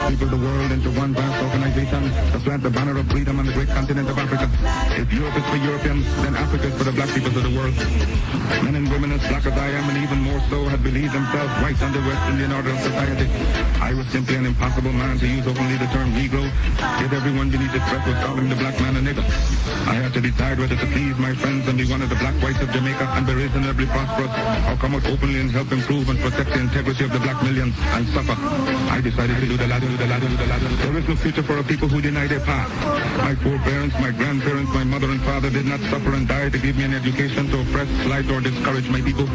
people of the world into one vast organization to plant the banner of freedom on the great continent of Africa. If Europe is for Europeans, then Africa is for the black peoples of the world. Men and women as black as I am, and even more so, had believed themselves right under West Indian order of society. I was simply an impossible man to use openly the term Negro, yet everyone beneath his breath was calling the black man a nigger. I had to decide whether to please my friends and be one of the black whites of Jamaica and be reasonably prosperous, or come out openly and help improve and protect the integrity of the black millions and suffer. I decided to do the latter. There is no future for a people who deny their past. My foreparents, my grandparents, my mother and father did not suffer and die to give me an education to oppress, slight, or discourage my people.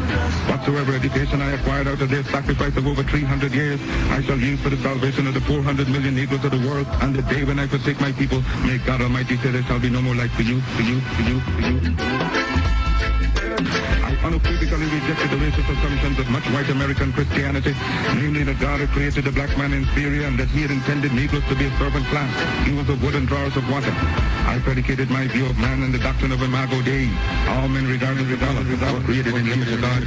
Whatsoever education I acquired out of their sacrifice of over 300 years, I shall use for the salvation of the 400 million Negroes of the world. And the day when I forsake my people, may God Almighty say there shall be no more life for you. I unequivocally rejected the racist assumptions of much white American Christianity, namely that God had created the black man inferior and that he had intended Negroes to be a servant class. He was of wood and drawers of water. I predicated my view of man and the doctrine of Imago Dei. All men regardless of dollar were created in the image of God.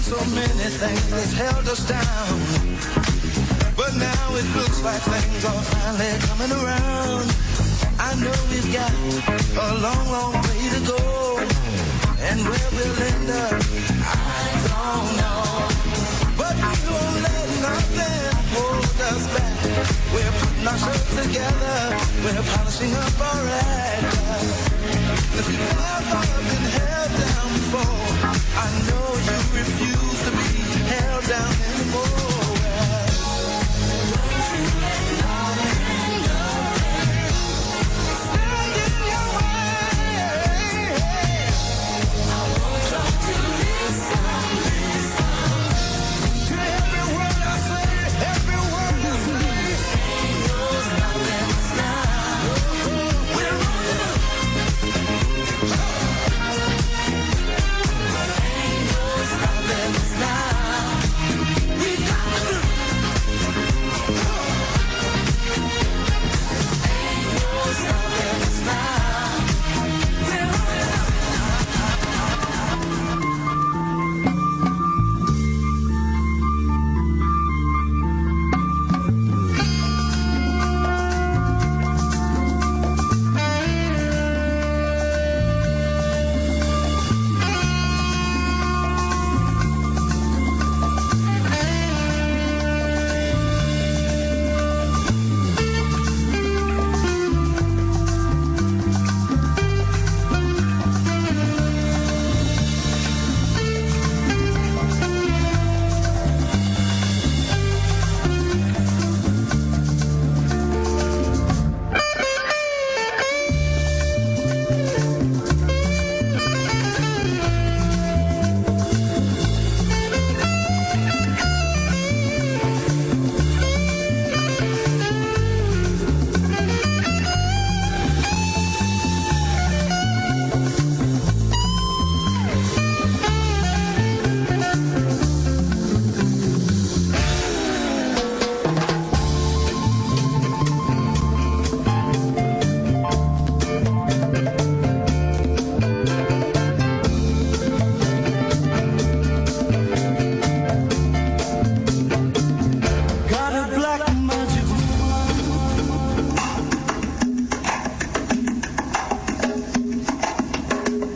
So many things that's held us down, but now it looks like things are finally coming around. I know we've got a long way to go, and where we'll end up, I don't know. But we won't let nothing hold us back. We're putting ourselves together, we're polishing up our act. If you've never been held down before, I know you refuse to be held down anymore. Stand in your way. I want you to listen to every word I say, every word I say. Ain't no stopping us now. We're running.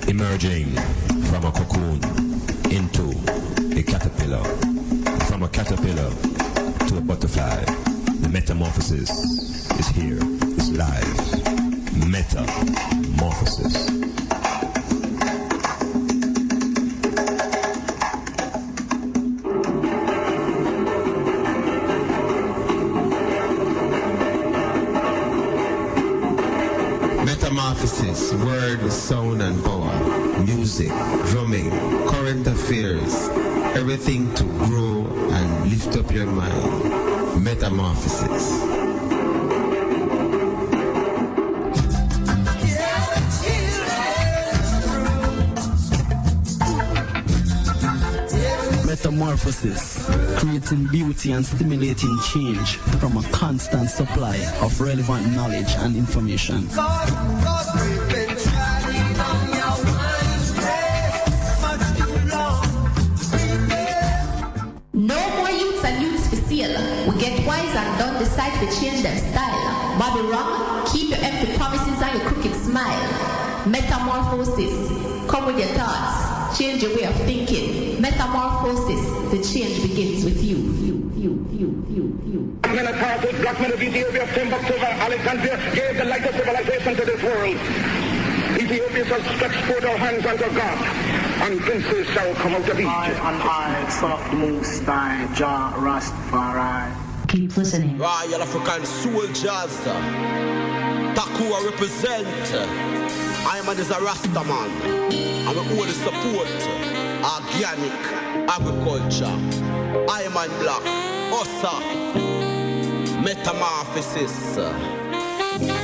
Emerging from a cocoon into a caterpillar, from a caterpillar to a butterfly. The metamorphosis is here, it's live. Metamorphosis. word, sound and power, music, drumming, current affairs, everything to grow and lift up your mind. Metamorphosis. Metamorphosis, creating beauty and stimulating change from a constant supply of relevant knowledge and information. No more youths and youths for sale. We get wise and don't decide to change them style. Bobby wrong, keep your empty promises and your crooked smile. Metamorphosis, come with your thoughts, change your way of thinking. Metamorphosis, the change begins with you. Men of Carthage, black men of Ethiopia, Timbuktu, Alexandria, gave the light of civilization to this world. Ethiopia shall stretch forth our hands unto God, and princes shall come out of Egypt. I, son of the Most High, Jah Rastafari. Keep listening. Royal African soldiers, Takua represent. I am a Rastaman. I'm a only support organic agriculture. I am a black. Osa. Metamorphosis.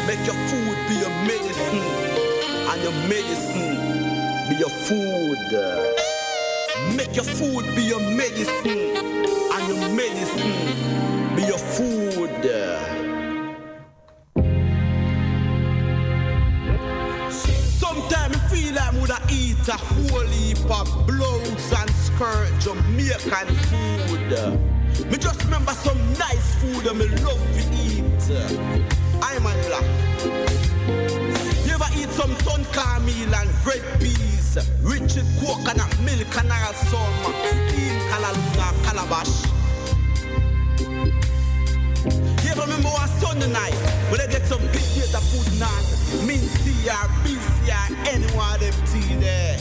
Make your food be your medicine, and your medicine be your food. Make your food be your medicine, and your medicine be your food. Sometimes I feel like I would eat a whole heap of blouse and skirt, Jamaican food. Me just remember some nice food that me love to eat. I'm a black. You ever eat some tonka meal and red peas, rich in coconut milk and also steamed calabash? You ever remember one Sunday night when I get some big potato pudding and mint tea or BC or any one of them tea there?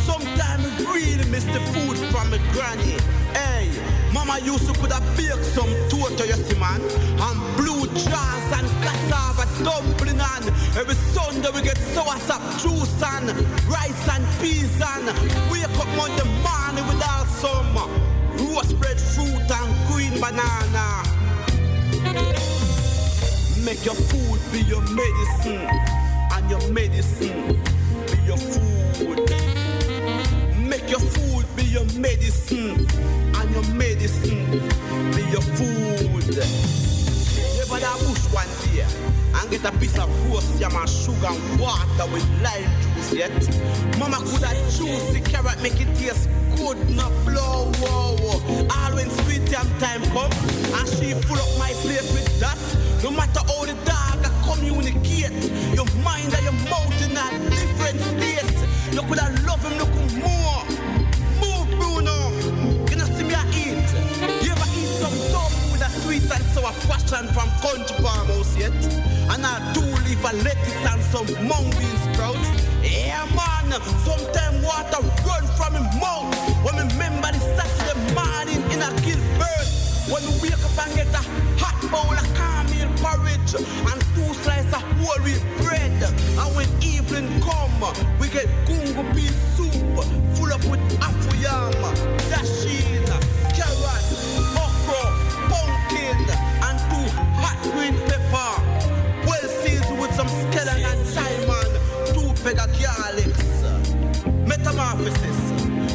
Sometimes I really miss the food from my granny. Hey, mama used to put a bake some toto, you see man, and blue jars and cassava dumpling and every Sunday we get sour sap juice and rice and peas and wake up Monday morning with all some roast bread fruit and green banana. Make your food be your medicine, and your medicine be your food. Make your food be your medicine, and your medicine be your food. You ever that bush one day and get a piece of roast yam and sugar and water with lime juice yet? Mama could have juice the carrot, make it taste good, not blow, wow. All when sweet yam time come, and she full up my plate with that. No matter how the dog communicate, your mind and your mouth in a different state. You could have loved him look more. Move, Bruno. You know, see me I eat. You ever eat some tofu with a sweet and sour fashion from country farmhouse yet? And I do leave a lettuce and some mung bean sprouts. Yeah, man. Sometimes water run from his mouth. When me remember the Saturday morning in a Gilbert, when we wake up and get a hot bowl of cornmeal porridge and 2 slices of whole wheat bread. And when evening come, we get gungo bean soup full up with apple yam, dasheen, carrot, okra, pumpkin, and 2 hot green pepper. Well seasoned with some skeleton and thyme and 2 peg of garlic. Metamorphosis.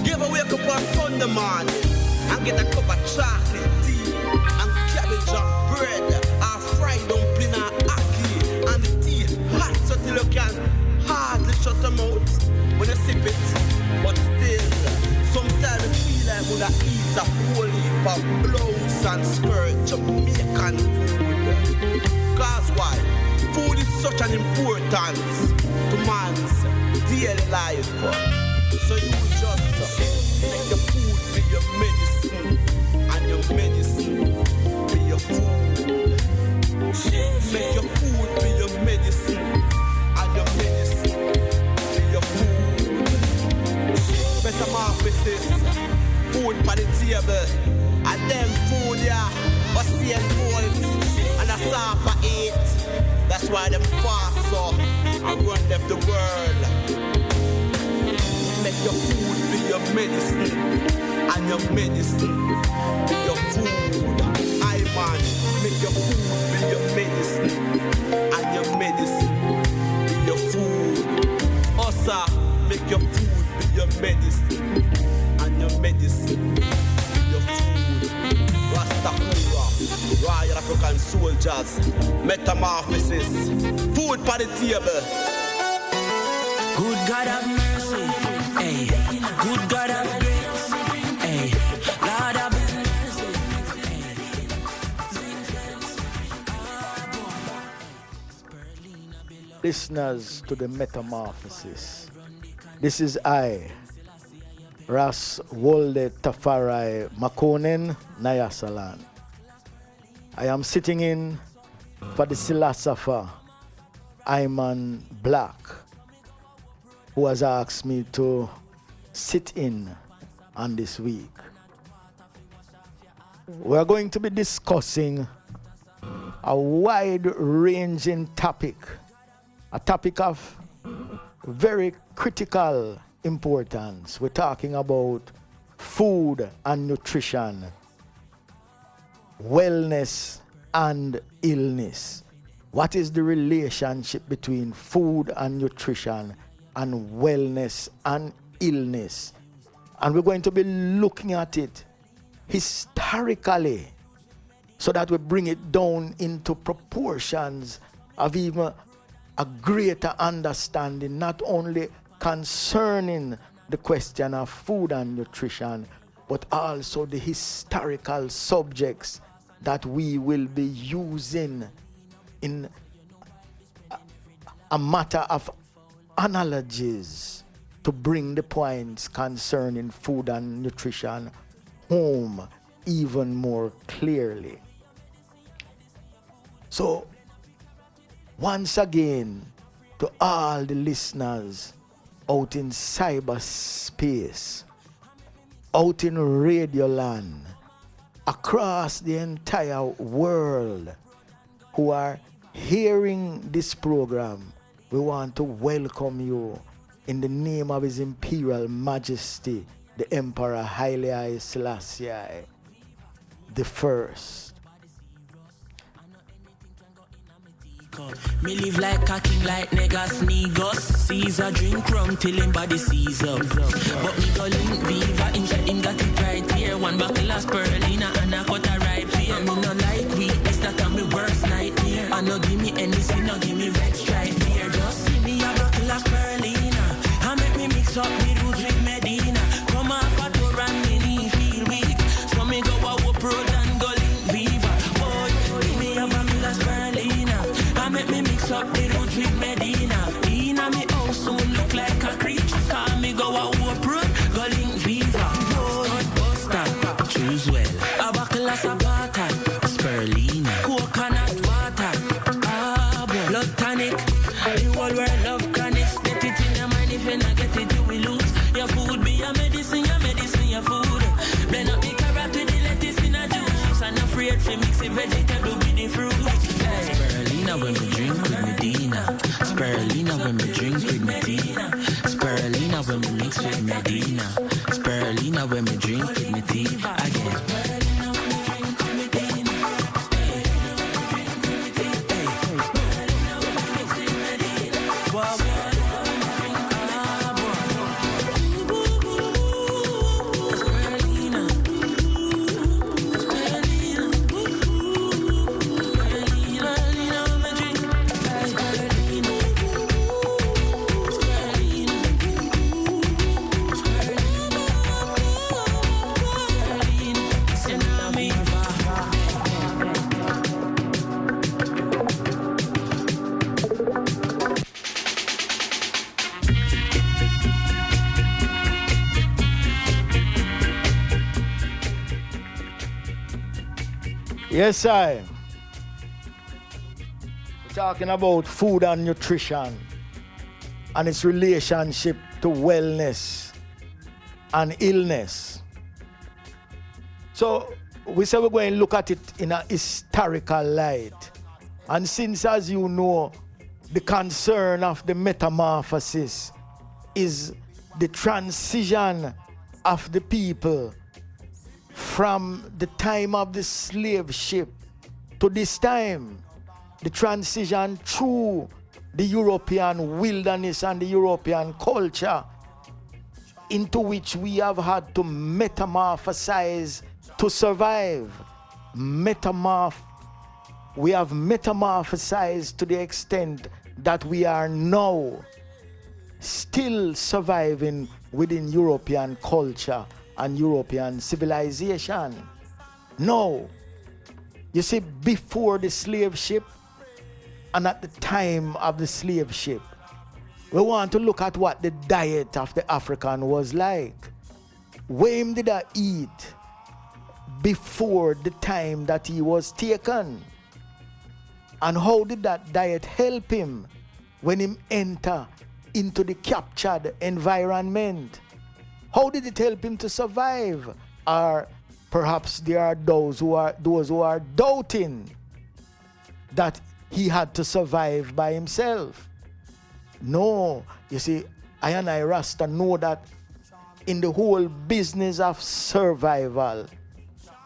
You ever wake up on Sunday morning and get a cup of chocolate tea and cabbage and bread, or fried dumpling and ackee, and the tea hot so till you can hardly shut your mouth when you sip it. But still, sometimes I feel like I would eat a whole heap of blouse and skirt, Jamaican food. Cause why? Food is such an importance to man's daily life. So you just make your food be your medicine, and your medicine be your food. Make your food be your medicine, and your medicine be your food. Metamorphosis, food for the table, and them food yeah, but stay cold, and a supper eat. That's why them fast so and run left the world. Make your food be your medicine, and your medicine be your food. I man, make your food be your medicine, and your medicine be your food. Osa, make your food be your medicine, and your medicine be your food. Rastakura, Royal African soldiers, metamorphosis, food for the table. Good God have mercy, hey. Good God have grace, hey. Lord have mercy, hey. Listeners to the Metamorphosis, this is I, Ras Makonnen, Nyasaland. I am sitting in for the philosopher Iman Black, who has asked me to sit in on this week. We're going to be discussing a wide-ranging topic, a topic of very critical importance. We're talking about food and nutrition, wellness and illness. What is the relationship between food and nutrition and wellness and illness? And we're going to be looking at it historically so that we bring it down into proportions of even a greater understanding, not only concerning the question of food and nutrition, but also the historical subjects that we will be using in a matter of analogies to bring the points concerning food and nutrition home even more clearly. So, once again, to all the listeners out in cyberspace, out in Radioland, across the entire world who are hearing this program, we want to welcome you in the name of His Imperial Majesty, the Emperor Haile Selassie the First. Me live like a king, like niggas negus. Caesar drink rum till him body seize up. But me go link Viva, him got it right here. One buckle of spirulina and a cut a ripe here. Me no like weakness, that a me worst nightmare. And no give me anything, no give me red stripe here. Just see me a buckle of spirulina and make me mix up the roots with Medina. Come off a tour and me knee feel weak, so me go a whoop road and go link Viva. Boy, give me a buckle of spirulina, make me mix up the roots with Medina. Inna me house soon look like a creature. Call me go a whoop road, go link Viva. Boy, Buster, choose well. A buckle of Sabata, spirulina, coconut water, blood tonic. The whole world love chronics. Get it in your mind, if you not get it, you will lose. Your food be your medicine, your food. Blend up the carrot with the lettuce in a juice. And afraid to mix the vegetable with the fruit. Spirulina when we drink with Medina. Spirulina when we drink with Medina. Spirulina when we mix with Medina. Spirulina when we drink with Medina. Again. Yes, I. We're talking about food and nutrition and its relationship to wellness and illness. So we say we're going to look at it in a historical light. And since, as you know, the concern of the metamorphosis is the transition of the people from the time of the slave ship to this time, the transition through the European wilderness and the European culture into which we have had to metamorphosize to survive. We have metamorphosized to the extent that we are now still surviving within European culture and European civilization. No, you see, before the slave ship and at the time of the slave ship, we want to look at what the diet of the African was like. When did I eat before the time that he was taken? And how did that diet help him when he entered into the captured environment? How did it help him to survive? Or perhaps there are those who are doubting that he had to survive by himself. No, you see, I and I Rasta know that in the whole business of survival,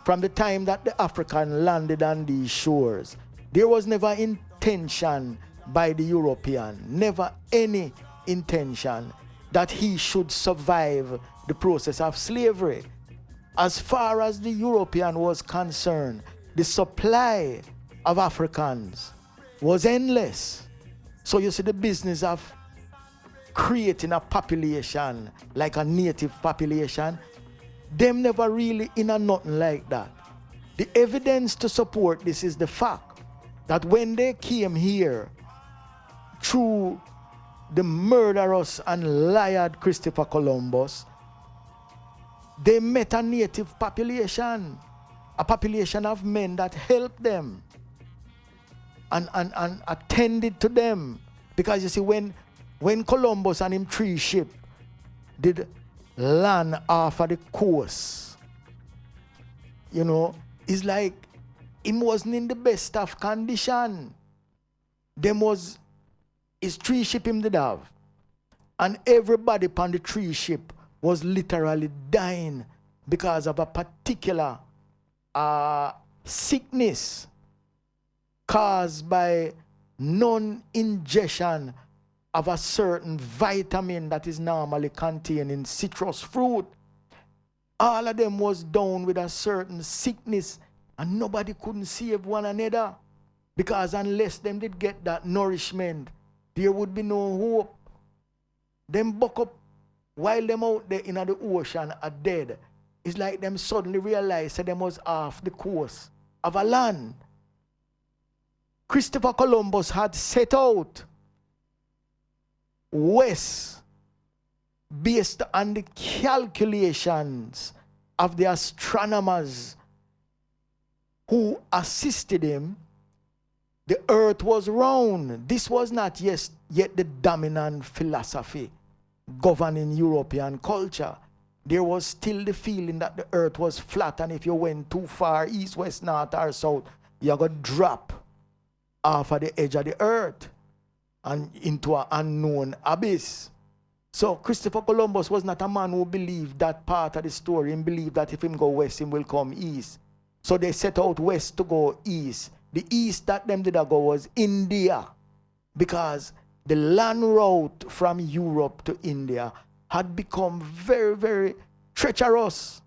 from the time that the African landed on these shores, there was never intention by the European, never any intention that he should survive the process of slavery. As far as the European was concerned, the supply of Africans was endless. So you see, the business of creating a population like a native population, them never really in a nothing like that. The evidence to support this is the fact that when they came here through the murderous and liar Christopher Columbus, they met a native population, a population of men that helped them and attended to them. Because you see, when Columbus and him three ship did land off of the coast, you know, it's like him wasn't in the best of condition. His three ship him did have. And everybody upon the three ship was literally dying because of a particular sickness caused by non-ingestion of a certain vitamin that is normally contained in citrus fruit. All of them was down with a certain sickness and nobody couldn't save one another, because unless them did get that nourishment, there would be no hope. Them buck up while them out there in the ocean are dead. It's like them suddenly realize that them was off the coast of a land. Christopher Columbus had set out west based on the calculations of the astronomers who assisted him. The earth was round. This was not yet the dominant philosophy governing European culture. There was still the feeling that the earth was flat, and if you went too far east, west, north, or south, you're going to drop off of the edge of the earth and into an unknown abyss. So Christopher Columbus was not a man who believed that part of the story. He believed that if him go west, him will come east. So they set out west to go east. The east that them did go was India, because the land route from Europe to India had become very, very treacherous.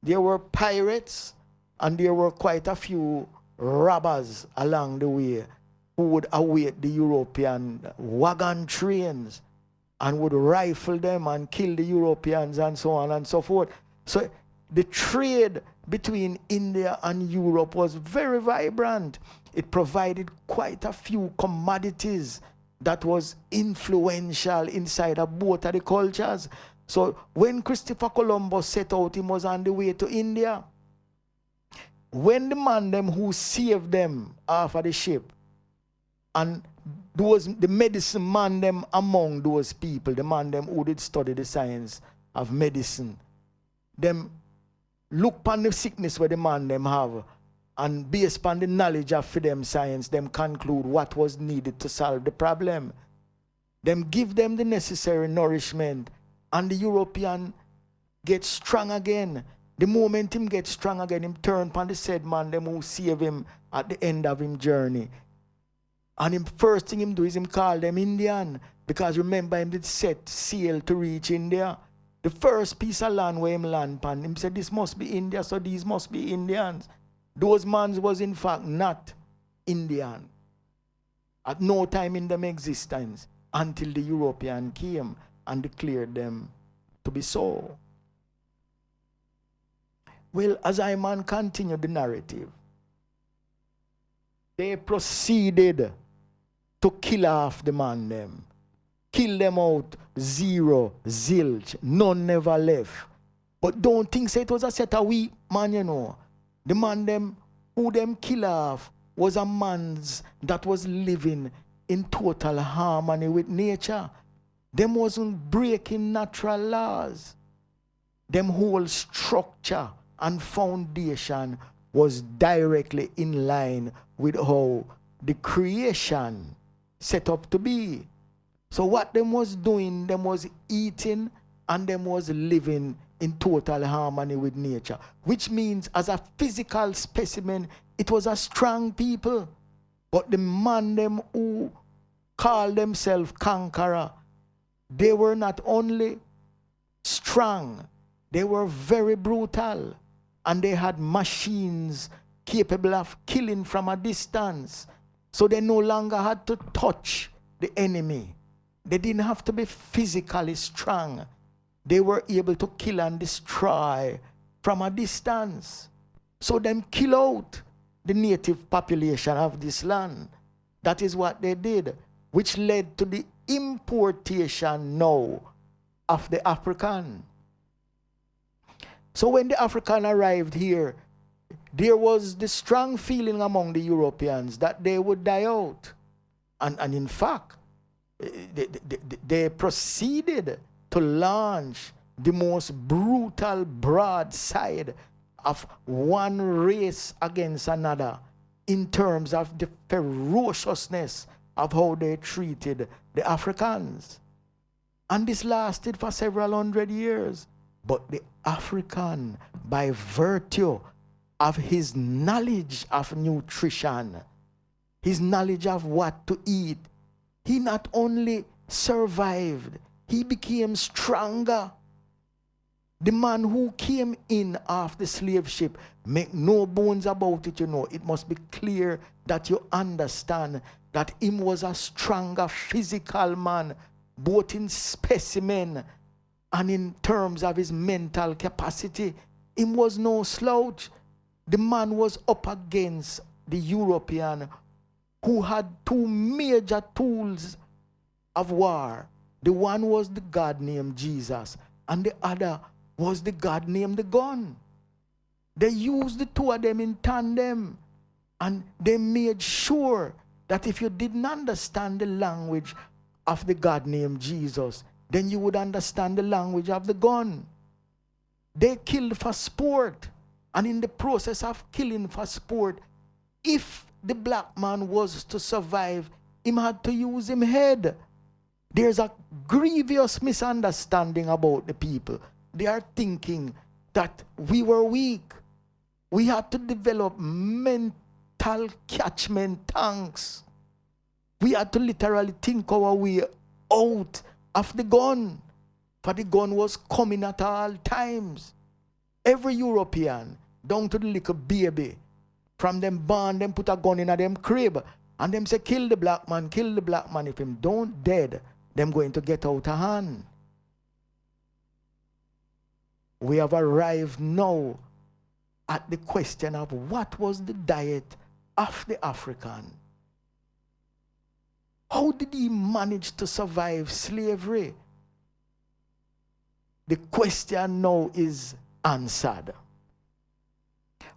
There were pirates and there were quite a few robbers along the way who would await the European wagon trains and would rifle them and kill the Europeans and so on and so forth. So the trade between India and Europe was very vibrant. It provided quite a few commodities that was influential inside of both of the cultures. So when Christopher Columbus set out, he was on the way to India. When the man them who saved them off of the ship, and the medicine man them among those people, the man them who did study the science of medicine, them look upon the sickness where the man them have And based upon the knowledge of them science, them conclude what was needed to solve the problem. Them give them the necessary nourishment, and the European get strong again. The moment him get strong again, him turn upon the said man, them who save him at the end of him journey. And him first thing him do is him call them Indian, because remember him did set sail to reach India. The first piece of land where him land upon, him said this must be India, so these must be Indians. Those mans was in fact not Indian at no time in them existence until the European came and declared them to be so. Well, as I man continue the narrative, they proceeded to kill off the man them. Kill them out, zero, zilch, none never left. But don't think say it was a set of weak man, you know. The man them who them kill off was a man that was living in total harmony with nature. Them wasn't breaking natural laws. Them whole structure and foundation was directly in line with how the creation set up to be. So what them was doing, them was eating and them was living in total harmony with nature. Which means as a physical specimen, it was a strong people. But the man them who called themselves conqueror, they were not only strong, they were very brutal. And they had machines capable of killing from a distance. So they no longer had to touch the enemy. They didn't have to be physically strong. They were able to kill and destroy from a distance. So them kill out the native population of this land. That is what they did, which led to the importation now of the African. So when the African arrived here, there was the strong feeling among the Europeans that they would die out. And in fact, they proceeded to launch the most brutal broadside of one race against another in terms of the ferociousness of how they treated the Africans. And this lasted for several hundred years. But the African, by virtue of his knowledge of nutrition, his knowledge of what to eat, he not only survived, he became stronger. The man who came in off the slave ship, make no bones about it, you know. It must be clear that you understand that him was a stronger physical man, both in specimen and in terms of his mental capacity. Him was no slouch. The man was up against the European who had two major tools of war. The one was the God named Jesus, and the other was the God named the gun. They used the two of them in tandem, and they made sure that if you didn't understand the language of the God named Jesus, then you would understand the language of the gun. They killed for sport, and in the process of killing for sport, if the black man was to survive, him had to use him head. There's a grievous misunderstanding about the people. They are thinking that we were weak. We had to develop mental catchment tanks. We had to literally think our way out of the gun. For the gun was coming at all times. Every European, down to the little baby, from them born, them put a gun in a them crib, and them say, kill the black man, kill the black man. If him don't dead, them going to get out of hand. We have arrived now at the question of what was the diet of the African? How did he manage to survive slavery? The question now is answered.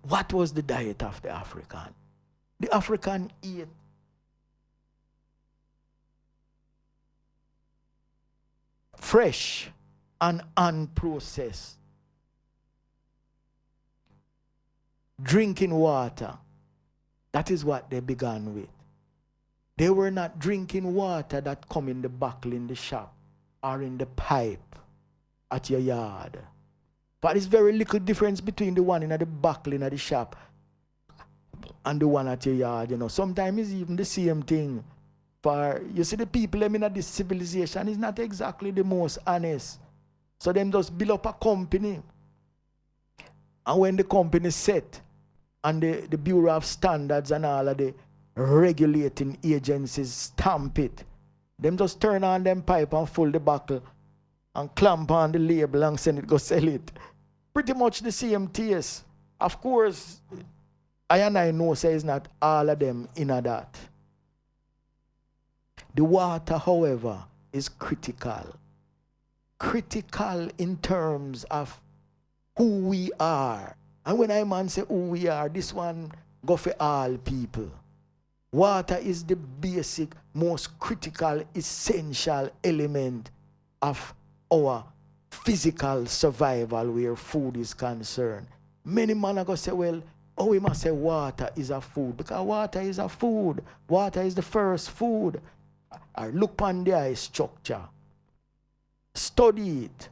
What was the diet of the African? The African ate fresh and unprocessed drinking water That is what they began with. They were not drinking water that come in the bottle in the shop or in the pipe at your yard. But there's very little difference between the one in the bottle in the shop and the one at your yard. You know, sometimes it's even the same thing. For you see the people in this civilization is not exactly the most honest. So them just build up a company. And when the company set and the Bureau of Standards and all of the regulating agencies stamp it, them just turn on them pipe and full the buckle and clamp on the label and send it go sell it. Pretty much the same taste. Of course, I know say it's not all of them in that. The water, however, is critical. Critical in terms of who we are. And when I man say who we are, this one go for all people. Water is the basic, most critical, essential element of our physical survival where food is concerned. Many men are going to say, well, we must say water is a food, because water is a food. Water is the first food. Or look on the eye structure. Study it.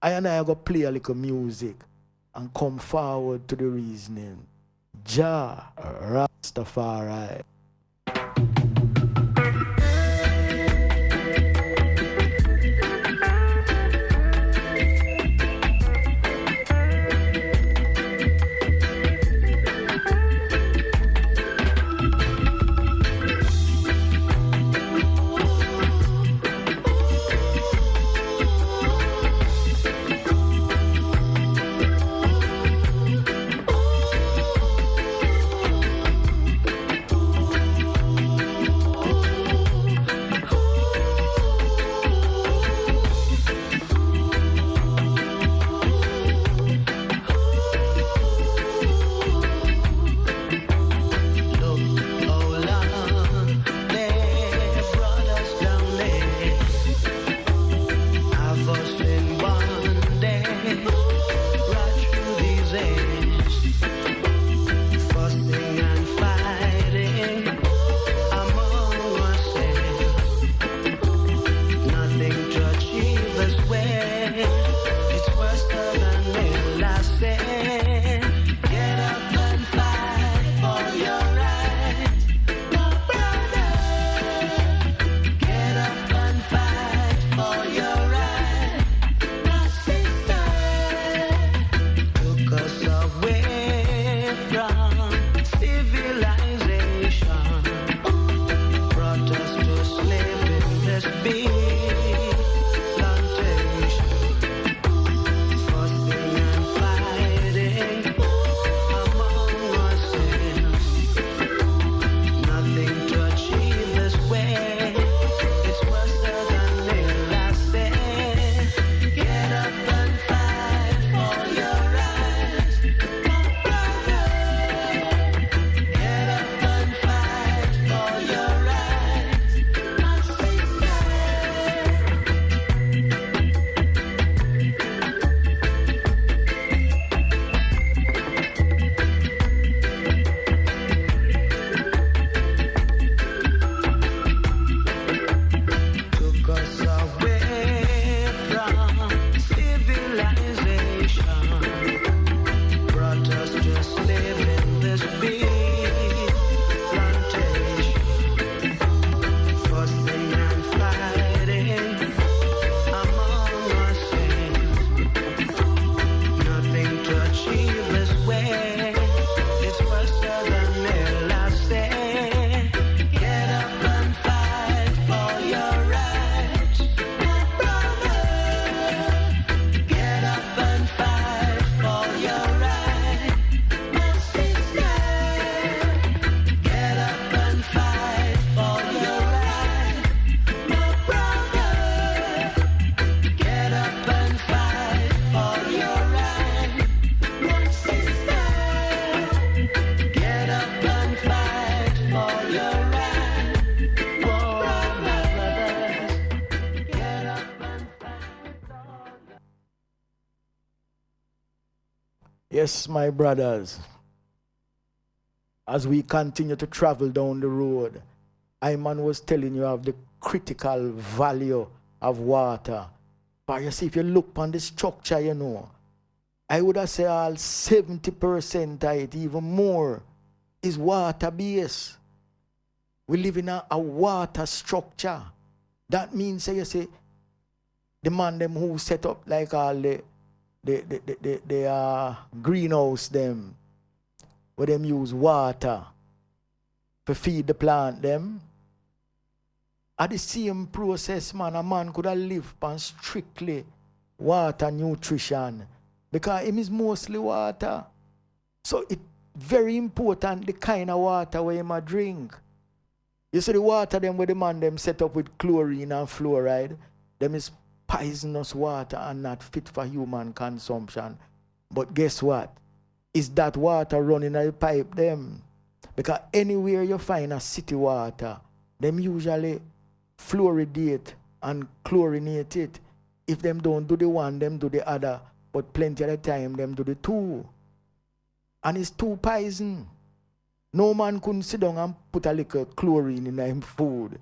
I go play a little music and come forward to the reasoning. Jah Rastafari. Yes, my brothers. as we continue to travel down the road, Iman was telling you of the critical value of water. But you see, if you look on the structure, you know, I would have said all 70% of it, even more, is water-based. We live in a water structure. That means, you see, the man them who set up like all the greenhouse them, where them use water to feed the plant them. At the same process, man, a man could have lived on strictly water nutrition because it is mostly water. So it's very important the kind of water where you might drink. You see the water them where the man them set up with chlorine and fluoride, them is poisonous water and not fit for human consumption. But guess what? Is that water running out the pipe them? Because anywhere you find a city water, them usually fluoridate and chlorinate it. If them don't do the one, them do the other. But plenty of the time, them do the two. And it's too poison. No man couldn't sit down and put a little chlorine in him food.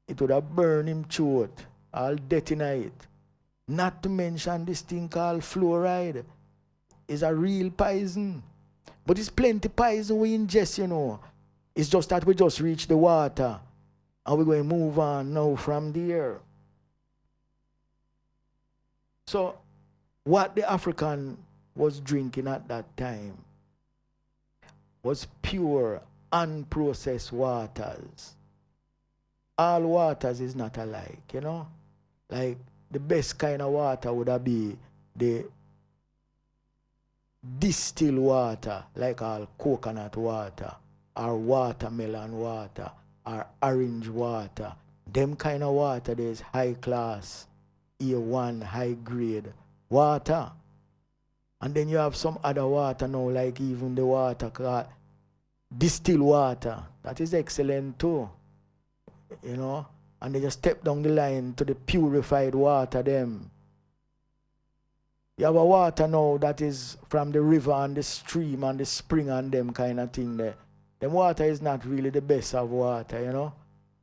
It would have burned him throat, all death in it. Not to mention this thing called fluoride. It's a real poison. But it's plenty poison we ingest, you know. It's just that we just reach the water. And we're going to move on now from there. So, what the African was drinking at that time was pure, unprocessed waters. All waters is not alike, you know. Like, the best kind of water would be the distilled water, like all coconut water, or watermelon water, or orange water. Them kind of water, there's high class, A1, high grade water. And then you have some other water now, like even the water called distilled water. That is excellent too. You know? And they just step down the line to the purified water them. You have a water now that is from the river and the stream and the spring and them kind of thing there. Them water is not really the best of water, you know.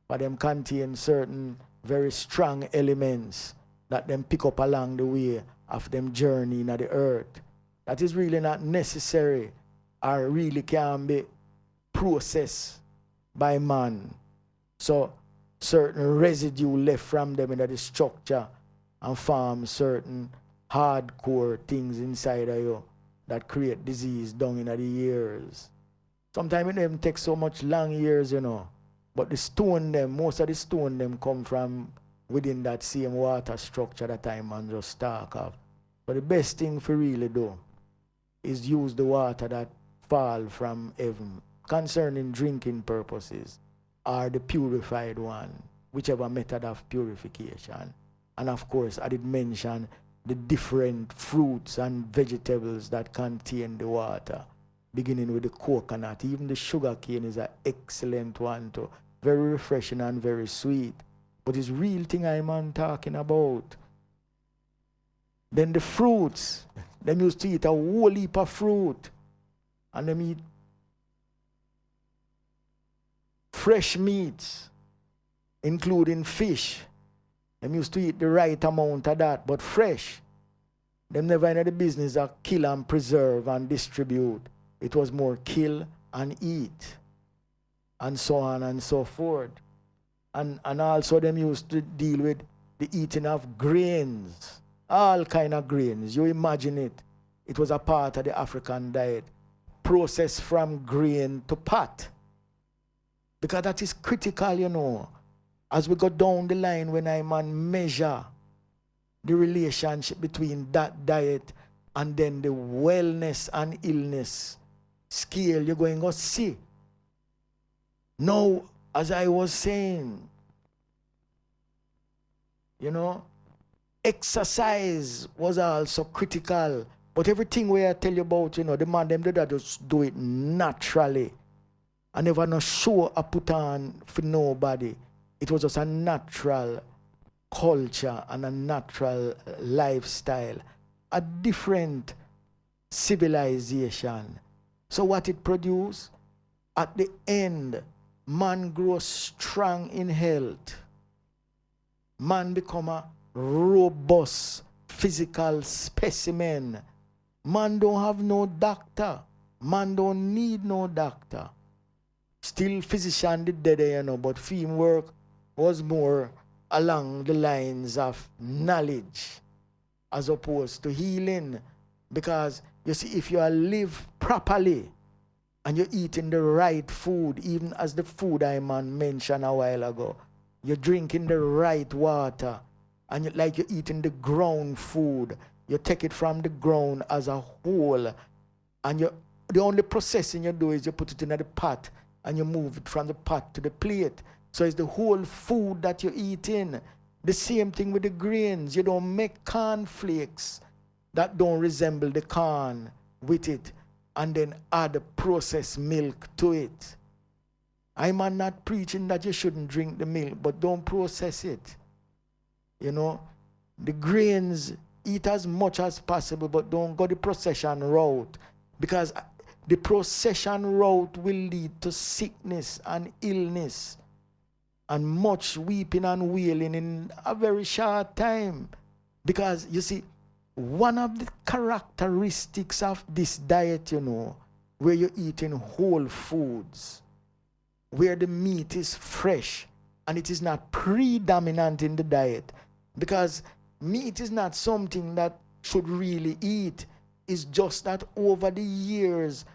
But them contain certain very strong elements that them pick up along the way of them journey in the earth. That is really not necessary or really can be processed by man. So certain residue left from them in the structure and form certain hardcore things inside of you that create disease down in the years. Sometimes it them take so much long years, you know. But the stone them, most of the stone them come from within that same water structure that I man just talk of. But the best thing for really do is use the water that fall from heaven concerning drinking purposes or the purified one, whichever method of purification. And of course, I did mention the different fruits and vegetables that contain the water, beginning with the coconut. Even the sugar cane is an excellent one too. Very refreshing and very sweet. But it's real thing I'm talking about. Then the fruits, them used to eat a whole heap of fruit. And them eat fresh meats, including fish. Them used to eat the right amount of that, but fresh. Them never in the business of kill and preserve and distribute. It was more kill and eat, and so on and so forth. And also them used to deal with the eating of grains, all kind of grains. You imagine it. It was a part of the African diet, processed from grain to pot. Because that is critical, you know. As we go down the line, when I man measure the relationship between that diet and then the wellness and illness scale, you're going to see. Now, as I was saying, you know, exercise was also critical. But everything where I tell you about, you know, the man them did that just do it naturally. I never no show I put on for nobody. It was just a natural culture and a natural lifestyle. A different civilization. So what it produced? At the end, man grows strong in health. Man become a robust physical specimen. Man don't have no doctor. Man don't need no doctor. Still physician did there, you know, but film work was more along the lines of knowledge as opposed to healing. Because you see, if you live properly and you're eating the right food, even as the food I mentioned a while ago, you're drinking the right water, and like you're eating the ground food, you take it from the ground as a whole, and the only processing you do is you put it in the pot and you move it from the pot to the plate. So it's the whole food that you're eating. The same thing with the grains. You don't make cornflakes that don't resemble the corn with it and then add processed milk to it. I'm not preaching that you shouldn't drink the milk, but don't process it. You know, the grains, eat as much as possible, but don't go the procession route, because the procession route will lead to sickness and illness and much weeping and wailing in a very short time. Because you see, one of the characteristics of this diet, you know, where you're eating whole foods, where the meat is fresh and it is not predominant in the diet, because meat is not something that should really eat. It's just that over the years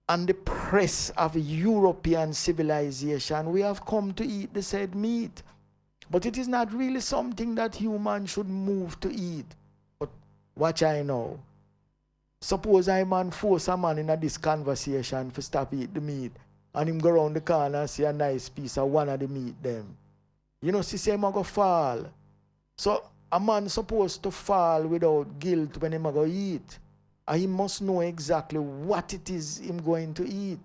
and the press of European civilization, we have come to eat the said meat. But it is not really something that humans should move to eat. But watch I know. Suppose I force a man in this conversation to stop eat the meat, and him go around the corner and see a nice piece of one of the meat them. You know, see him go fall. So a man supposed to fall without guilt when him go eat. And he must know exactly what it is him going to eat.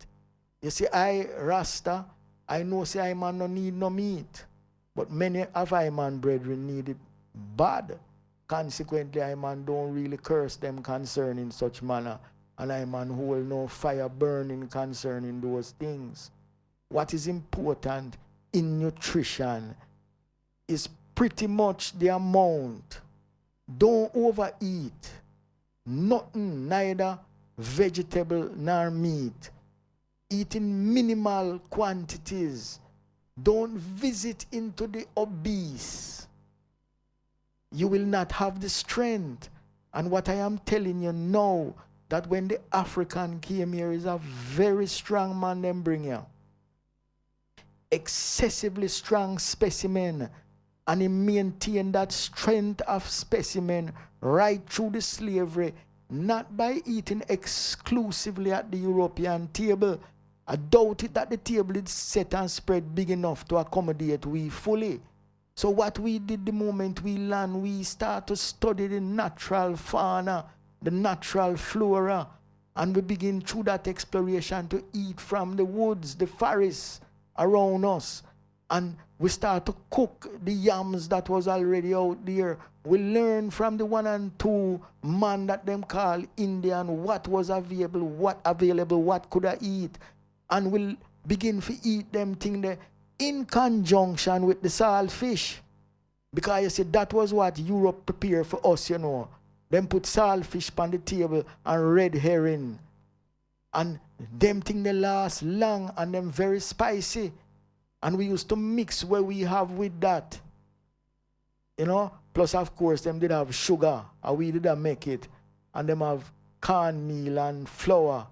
You see, I, Rasta, I know say I man no need no meat. But many of I man brethren need it bad. Consequently, I man don't really curse them concerning such manner. And I man who will know fire burning concerning those things. What is important in nutrition is pretty much the amount. Don't overeat. Nothing, neither vegetable nor meat. Eat in minimal quantities. Don't visit into the obese. You will not have the strength. And what I am telling you now, that when the African came here, is a very strong man them bring here. Excessively strong specimen. And he maintained that strength of specimen right through the slavery, not by eating exclusively at the European table. I doubt it that the table is set and spread big enough to accommodate we fully. So what we did the moment we land, we start to study the natural fauna, the natural flora, and we begin through that exploration to eat from the woods, the forests around us. And we start to cook the yams that was already out there. We learn from the 1 and 2 man that them call Indian what was available, what could I eat. And we'll begin to eat them thing there in conjunction with the salt fish. Because you see, that was what Europe prepared for us, you know. Them put salt fish on the table and red herring. And them thing they last long and them very spicy. And we used to mix what we have with that. You know? Plus, of course, them did have sugar. And we didn't make it. And them have cornmeal and flour.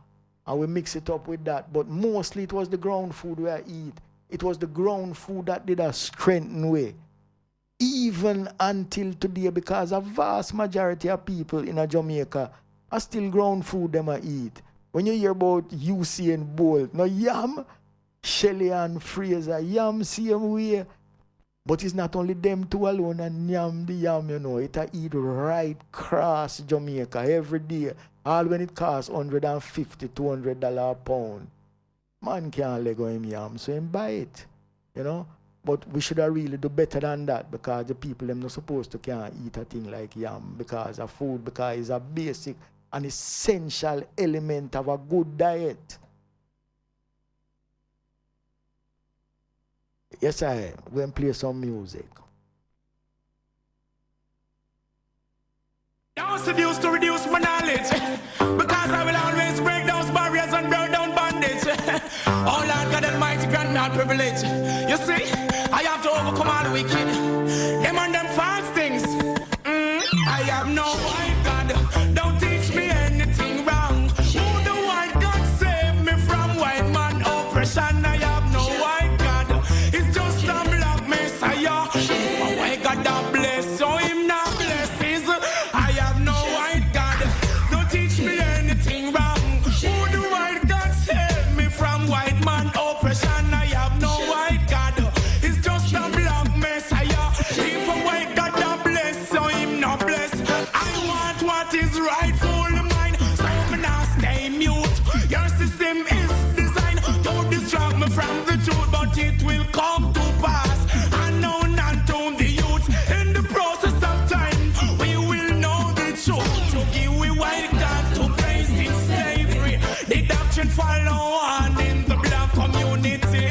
And we mix it up with that. But mostly it was the ground food we eat. It was the ground food that did a strengthen way. Even until today, because a vast majority of people in Jamaica are still ground food them eat. When you hear about Usain Bolt, no yam, Shelley and Fraser, yam same way. But it's not only them two alone and yam the yam, you know. It a eat right across Jamaica every day. All when it costs $150, $200 a pound. Man can't let go him yam, so him buy it. You know? But we should have really do better than that, because the people them not supposed to can't eat a thing like yam because of food, because it's a basic and essential element of a good diet. Yes, I go and play some music. Don't seduce to reduce my knowledge, because I will always break those barriers and break down bondage. Oh Lord God Almighty, grant me all privilege. You see, I have to overcome all the wicked, them and them false things. I have no white God, don't teach me anything wrong. Who the white God save me from white man oppression? I have no white God, it's just a black messiah. A white God that bless, so him not blesses. I have no white God, don't teach me anything wrong. Who the white God save me from white man oppression? I have no white God, it's just a black messiah. If a white God that bless, so him not bless. I want what is rightful mine, so me not stay mute. Your system is designed to distract me from the truth, but it will come to pass. Unknown and to the youth. In the process of time, we will know the truth. To give we white God to place in slavery. The doctrine follow on in the black community.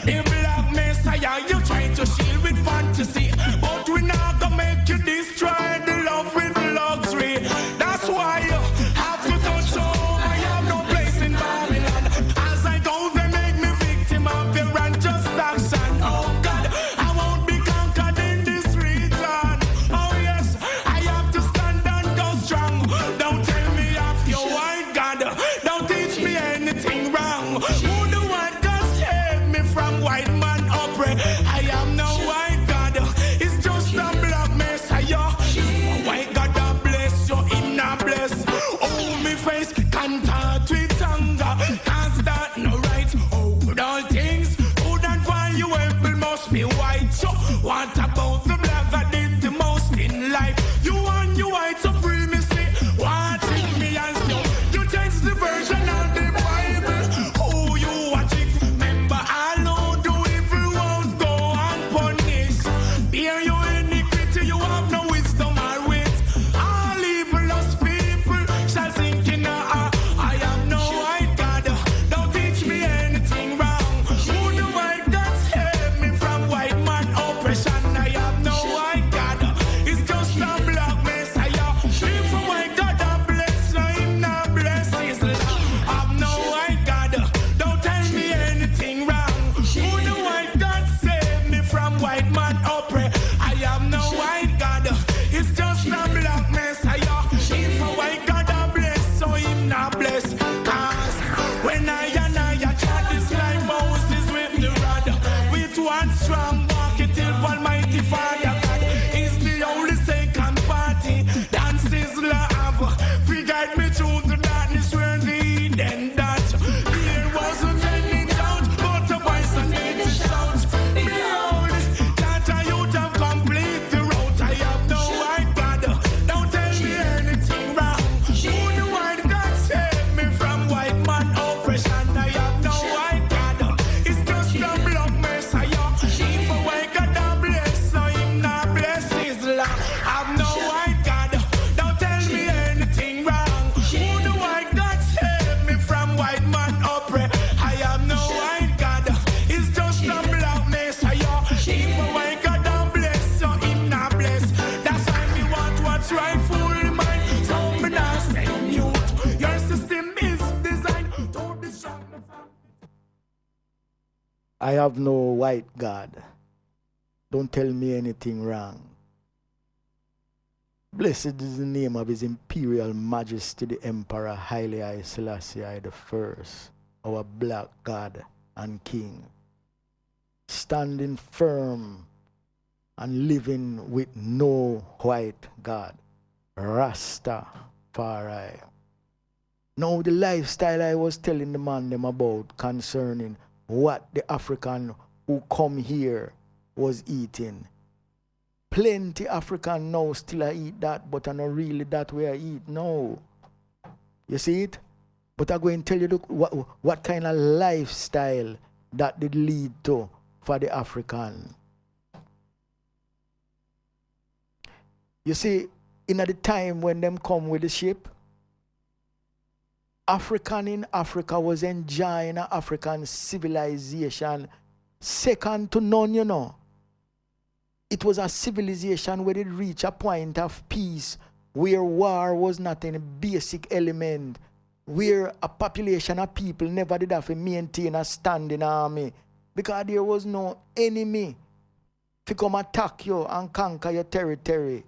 The black messiah you try to shield with fantasy, but we not gonna make you destroy the love with luxury. That's why you have to touch home. I have no place in Babylon. As I go, they make me victim of their unjust action. Oh God, I won't be conquered in this region. Oh yes, I have to stand and go strong. Don't tell me of your white God, don't teach me anything wrong. Who the white God save me from white man oppress? I am no white God, it's just a black messiah. White God that bless you, him not bless. Oh, me face contact with anger, cause that no right. Oh, good all things, good and valuable must be white. So, what about the black that did the most in life? You want your white supremacy, watching me as you change the version of the Bible. Who you watching? Remember, I know do evil won't go unpunished. Bear your iniquity, you have no wisdom or wit. All evilous people shall sink in a I am no white God, don't teach me anything wrong. Who the white God save me from white man oppression? I have no white God, it's just a black messiah. If a white God that bless, no him not bless his love. Have no white God, don't tell me anything wrong. Who the white God save me from white man oppress? I have no white God, it's just a black messiah. If a white God that bless, so him not bless. Cause when I tried this like Moses with the rod, with one strong walk it till Almighty Father God is the only second party. Dance is love, we guide me through the darkness where the Eden that there wasn't any doubt, but a voice and made to shout. Behold, that I youth have complete the road. I have no white God, don't tell me anything wrong. Who the white God save me from white man oppression? I have no white God, it's just a black messiah. If a white God that bless, so him not bless his love. Have no white God, don't tell me anything wrong. Who the white God save me from white man oppress? I have no white God, it's just a black messiah. If a white God that bless, so him not bless. That's why me want what's rightful mine, so me not stay mute. Your system is designed to distract me from. I have no white God, don't tell me anything wrong. Blessed is the name of His Imperial Majesty the Emperor Haile I Selassie I the First, our black God and King, standing firm and living with no white God, Rastafari. Now the lifestyle I was telling the man them about concerning what the African who come here was eating. Plenty African now still I eat that, but I not really that way I eat. No. You see it? But I'm going to tell you look, what kind of lifestyle that did lead to for the African. You see, in the time when them come with the ship, African in Africa was enjoying African civilization second to none, you know. It was a civilization where it reached a point of peace, where war was not a basic element, where a population of people never did have to maintain a standing army, because there was no enemy to come attack you and conquer your territory.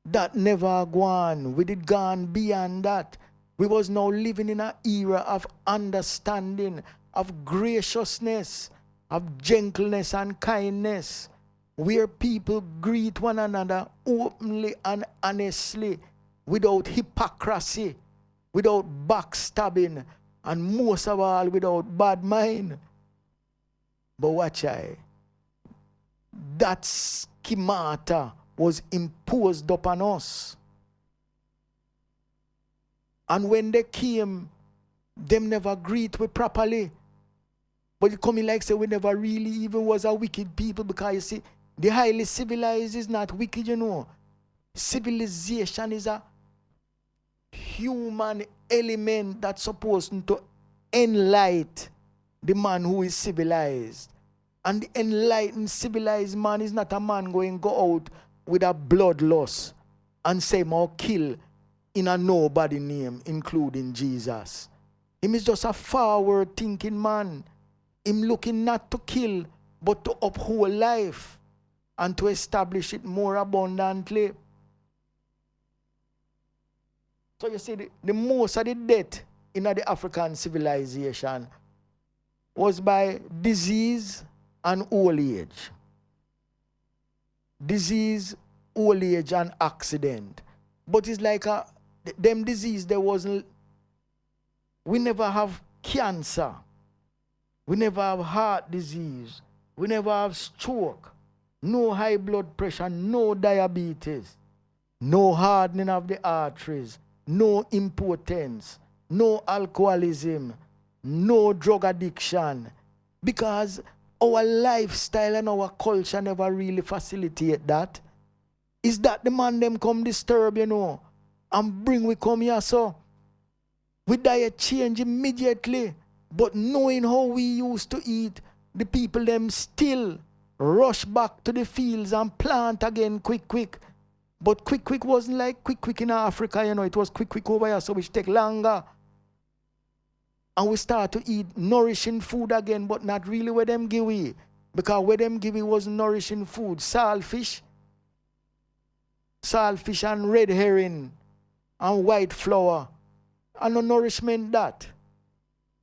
That never gone. We did gone beyond that. We was now living in an era of understanding, of graciousness, of gentleness and kindness, where people greet one another openly and honestly, without hypocrisy, without backstabbing, and most of all, without bad mind. But watch I. That schemata was imposed upon us. And when they came, them never greet we properly. But it coming like say we never really even was a wicked people, because you see, the highly civilized is not wicked, you know. Civilization is a human element that's supposed to enlighten the man who is civilized. And the enlightened, civilized man is not a man going go out with a bloodlust and say, "I'll kill in a nobody name, including Jesus." Him is just a forward thinking man. Him looking not to kill, but to uphold life and to establish it more abundantly. So you see, the most of the death in the African civilization was by disease and old age. Disease, old age, and accident. But it's like them disease, there wasn't, we never have cancer. We never have heart disease. We never have stroke. No high blood pressure, no diabetes. No hardening of the arteries. No impotence. No alcoholism. No drug addiction. Because our lifestyle and our culture never really facilitate that. Is that the man them come disturb, you know, and bring we come here so? We diet change immediately. But knowing how we used to eat, the people them still rush back to the fields and plant again quick. But quick wasn't like quick in Africa, you know. It was quick over here, so which take longer. And we start to eat nourishing food again, but not really where them give we. Because where them give we was nourishing food. Saltfish and red herring and white flour. And no nourishment that.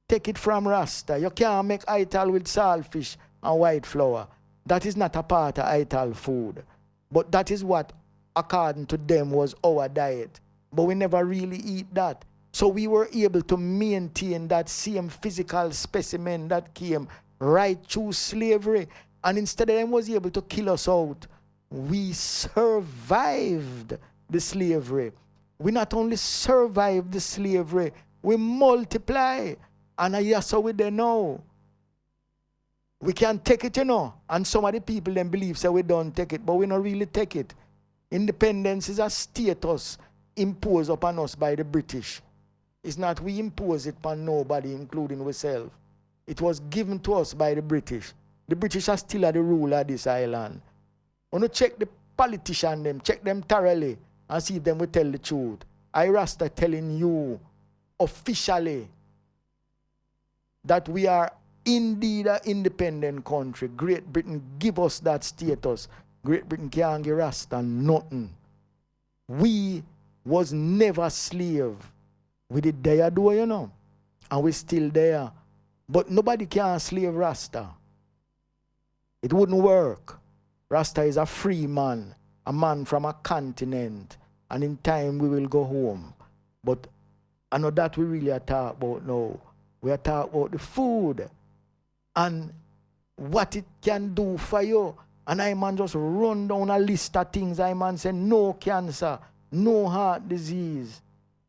Take it from Rasta. You can't make ital with saltfish and white flour. That is not a part of ital food. But that is what, according to them, was our diet. But we never really eat that. So we were able to maintain that same physical specimen that came right through slavery. And instead of them was able to kill us out, we survived the slavery. We not only survived the slavery, we multiply. And yes, so we don't know. We can take it, you know. And some of the people then believe so we don't take it, but we don't really take it. Independence is a status imposed upon us by the British. It's not we impose it upon nobody, including ourselves. It was given to us by the British. The British are still at the rule of this island. Want to check the politician them, check them thoroughly, and see if them will tell the truth. I Rasta telling you officially that we are indeed an independent country. Great Britain give us that status. Great Britain can't give Rasta nothing. We was never slave. We did there do, you know, and we still there. But nobody can slave Rasta. It wouldn't work. Rasta is a free man, a man from a continent, and in time we will go home. But I know that we really are talking about now. We are talking about the food and what it can do for you. And I man just run down a list of things. I man say no cancer, no heart disease.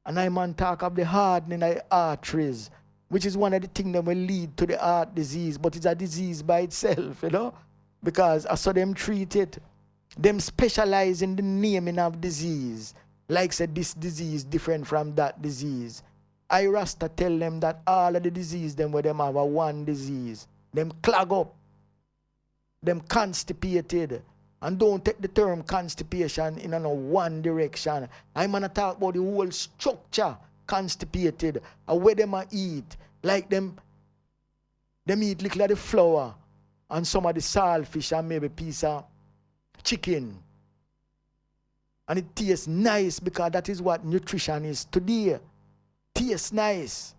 And I man talk of the hardening of the arteries, which is one of the things that will lead to the heart disease. But it's a disease by itself, you know, because I saw them treat it. Them specialize in the naming of disease. Like said, this disease different from that disease. I Rasta tell them that all of the disease them where them have a one disease. Them clog up them constipated. And don't take the term constipation in one direction. I'm gonna talk about the whole structure, constipated, and where them eat. Like them eat little of the flour and some of the saltfish and maybe a piece of chicken. And it tastes nice because that is what nutrition is today. Tastes nice.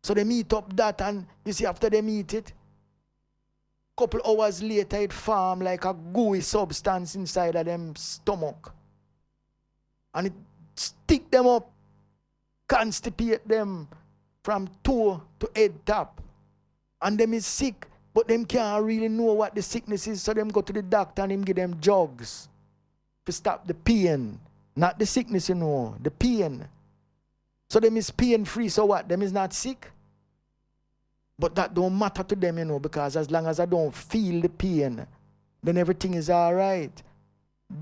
So they eat up that, and you see after they eat it, couple hours later it form like a gooey substance inside of them stomach. And it stick them up, constipate them from toe to head top. And them is sick, but them can't really know what the sickness is, so them go to the doctor and him give them drugs to stop the pain. Not the sickness, the pain. So them is pain free, so what? Them is not sick? But that don't matter to them, because as long as I don't feel the pain, then everything is all right.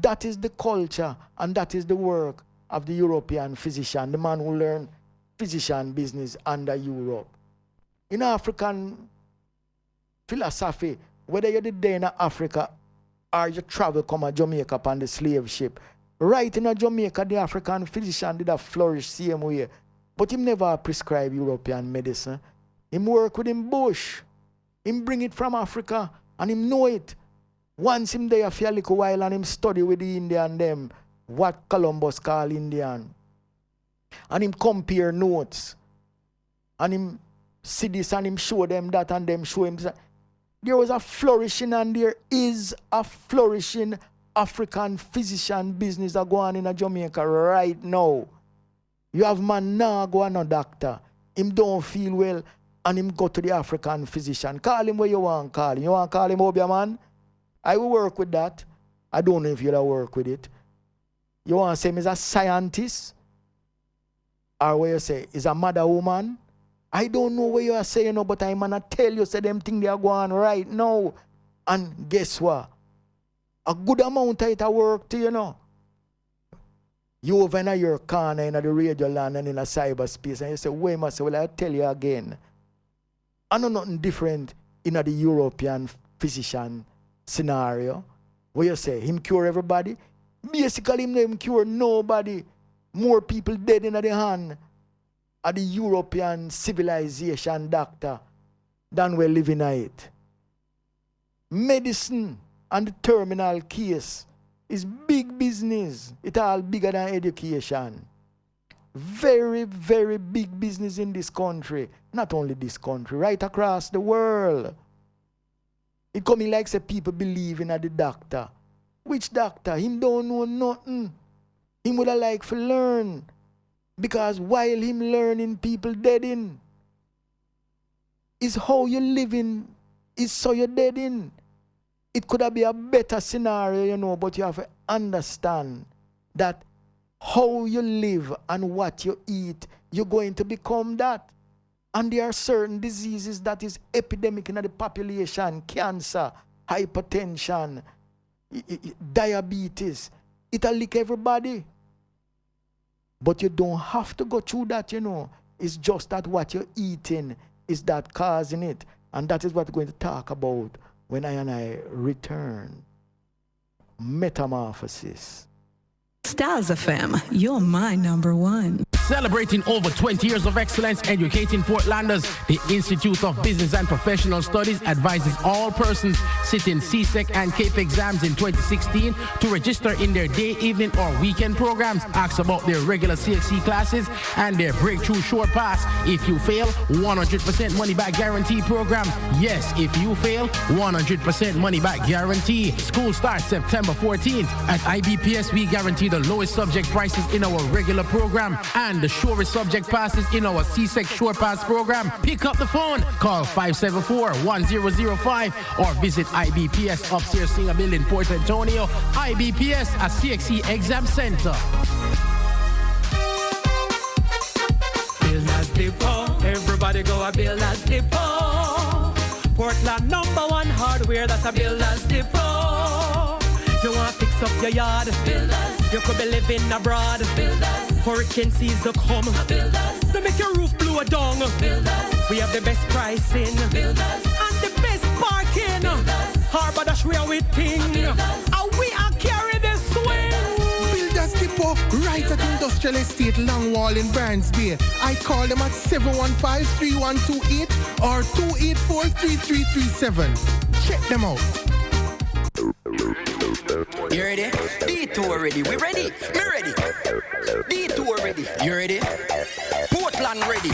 That is the culture and that is the work of the European physician, the man who learned physician business under Europe. In African philosophy, whether you're there in Africa or you travel come to Jamaica upon the slave ship, right in Jamaica, the African physician did a flourish same way. But him never prescribe European medicine. Him work with him bush. Him bring it from Africa and him know it. Once him there for a little while and him study with the Indian them what Columbus call Indian. And him compare notes. And him see this and him show them that and them show him that. There was a flourishing and there is a flourishing African physician business that go on in Jamaica right now. You have man now go on a doctor. Him don't feel well and him go to the African physician. Call him where you want to call him. You want to call him Obia man? I will work with that. I don't know if you'll work with it. You want to say him is a scientist? Or what you say, is a mother woman? I don't know what you are saying, but I'm going to tell you, say them things they are going right now. And guess what? A good amount of it work to You over in your corner in the radio land and in a cyberspace, and you say, wait, I say, well, I'll tell you again. I know nothing different in the European physician scenario, where you say, him cure everybody. Basically, him cure nobody. More people dead in the hand of the European civilization doctor than we're living at it. Medicine and the terminal case is big business. It's all bigger than education. Very, very big business in this country. Not only this country, right across the world. It coming like say people believe in the doctor. Which doctor? Him don't know nothing. Him would have liked to learn. Because while him learning, people dead in. Is how you living, is so you're dead in. It could have been a better scenario, but you have to understand that how you live and what you eat, you're going to become that. And there are certain diseases that is epidemic in the population, cancer, hypertension, diabetes. It'll lick everybody. But you don't have to go through that, It's just that what you're eating is that causing it. And that is what we're going to talk about when I return. Metamorphosis. Styles FM, you're my number one. Celebrating over 20 years of excellence educating Portlanders, the Institute of Business and Professional Studies advises all persons sitting CSEC and CAPE exams in 2016 to register in their day, evening, or weekend programs. Ask about their regular CXC classes and their Breakthrough Short Pass. If you fail, 100% money back guarantee program. Yes, if you fail, 100% money back guarantee. School starts September 14th. At IBPS, we guarantee the lowest subject prices in our regular program and the surest subject passes in our CSEC Short Pass program. Pick up the phone, call 574-1005 or visit IBPS upstairs Singer Building, Port Antonio. IBPS, a CXC exam center. Builders Depot, everybody go a Builders Depot. Portland #1 hardware, that's a Builders Depot. You want to fix up your yard? Builders. You could be living abroad. Builders. Hurricane season come. Builders. To make your roof blow down. Builders. We have the best pricing. Builders. And the best parking. Builders. Harbor dash where we think. And we are carry the swing. Builders Depot, right at Industrial Estate, Longwall in Barnes Bay. I call them at 715-3128 or 284-3337. Check them out. You ready? D2 ready. We ready? Me ready. D2 ready. You ready? Portland ready.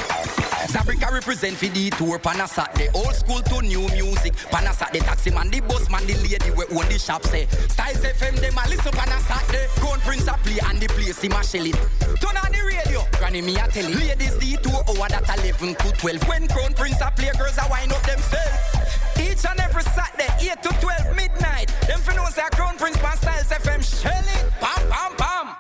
Zabrika represent for D2 Panasat. The old school to new music. Panasat the taxi man, the bus man, the lady we own the shop say. Styles FM them a listen Panasat the Crown Prince a play and the place him a shell it. Turn on the radio. Granny me a tell it. Ladies D2 hour that 11 to 12. When Crown Prince a play, girls a wind up themselves. Each and every Saturday, 8 to 12 midnight. Them for know say Crown Prince pan Styles FM shell it. Pam pam pam.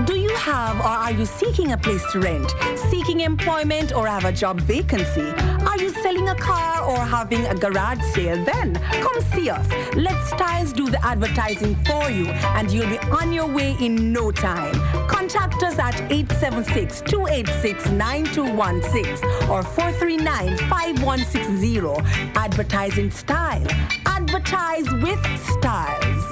Do you have or are you seeking a place to rent, seeking employment or have a job vacancy? Are you selling a car or having a garage sale? Then come see us. Let Styles do the advertising for you and you'll be on your way in no time. Contact us at 876-286-9216 or 439-5160. Advertising Style. Advertise with Styles.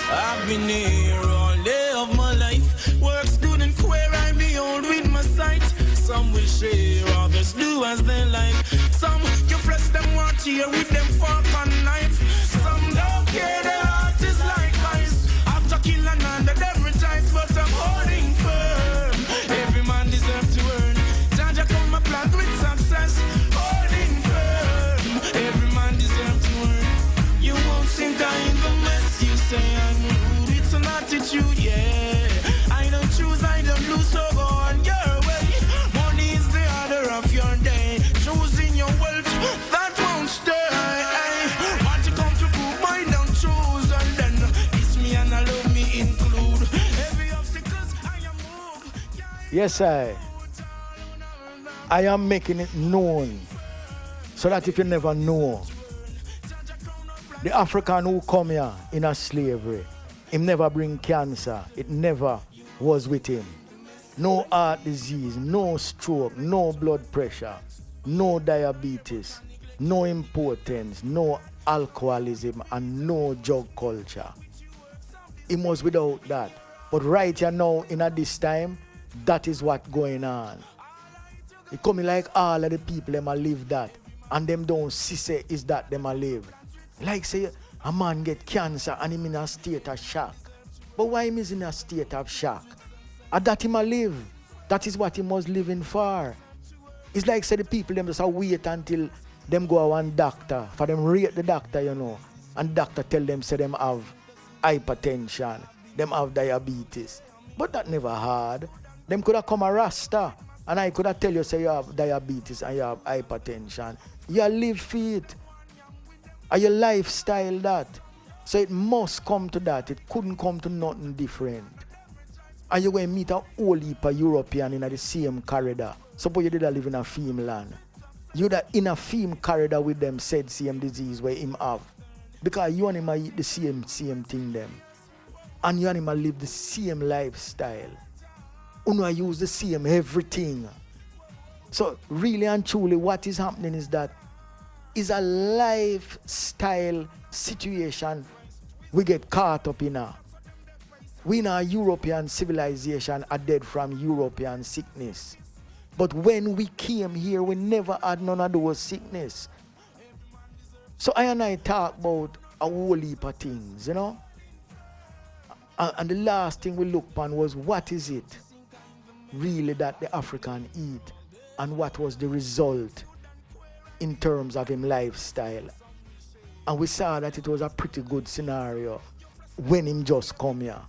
I've been here all day of my life. Works good and queer, I behold with my sight. Some will share, others do as they like. Some you flesh them want here with them fork and knife. Some don't care, their heart is like ice. After killing under every choice, but I'm holding firm. Every man deserves to earn. Jaja come my plan with success. Holding firm. Every man deserves to earn. You won't think I in the mess. You say I'm rude, it's an attitude, yeah. I don't choose, I don't lose, so go on your way. Money is the order of your day. Choosing your wealth, that won't stay. Want to come to prove, I don't choose. And then it's me and allow me include. Every obstacles I am moved. Yes, I am making it known so that if you never know, the African who come here in a slavery, him never bring cancer. It never was with him. No heart disease, no stroke, no blood pressure, no diabetes, no impotence, no alcoholism, and no drug culture. He was without that. But right here now, in this time, that is what going on. It coming like all of the people them a live that, and them don't see say is that them a live. Like say a man get cancer and him in a state of shock. But why him is in a state of shock? And that him a live. That is what he was living for. It's like say the people them just wait until them go to one doctor, for them rate the doctor, you know. And doctor tell them say them have hypertension, them have diabetes. But that never hard. Them could have come a Rasta and I could have tell you say you have diabetes and you have hypertension. You live for it. Are your lifestyle that? So it must come to that. It couldn't come to nothing different. And you're going to meet a whole heap of European in the same corridor. Suppose you did live in a film land. You're in a film corridor with them said same disease where him have. Because you and him eat the same thing them. And you and him live the same lifestyle. You use the same everything. So really and truly what is happening is that is a lifestyle situation we get caught up in now. We in our European civilization are dead from European sickness. But when we came here, we never had none of those sickness. So I talk about a whole heap of things, you know. And the last thing we looked upon was what is it really that the African eat and what was the result in terms of him lifestyle. And we saw that it was a pretty good scenario when him just come here.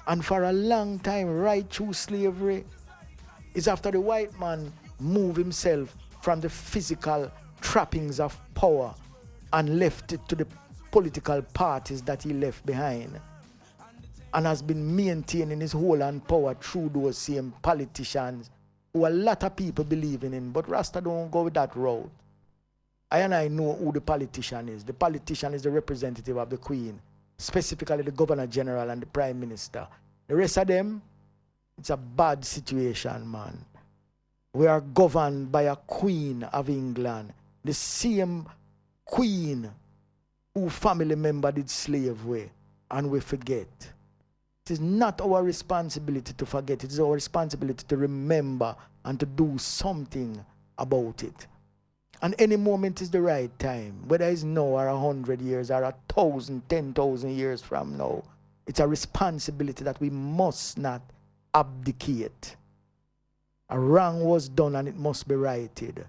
And for a long time, right through slavery, is after the white man moved himself from the physical trappings of power and left it to the political parties that he left behind, and has been maintaining his hold on power through those same politicians who a lot of people believe in, but Rasta don't go with that road. I know who the politician is. The politician is the representative of the Queen. specifically the Governor General and the Prime Minister. The rest of them, it's a bad situation, man. We are governed by a Queen of England, the same Queen who family member did slave way, and we forget. It is not our responsibility to forget. It is our responsibility to remember and to do something about it. And any moment is the right time, whether it's now or 100 years or 1,000, 10,000 years from now. It's a responsibility that we must not abdicate. A wrong was done and it must be righted.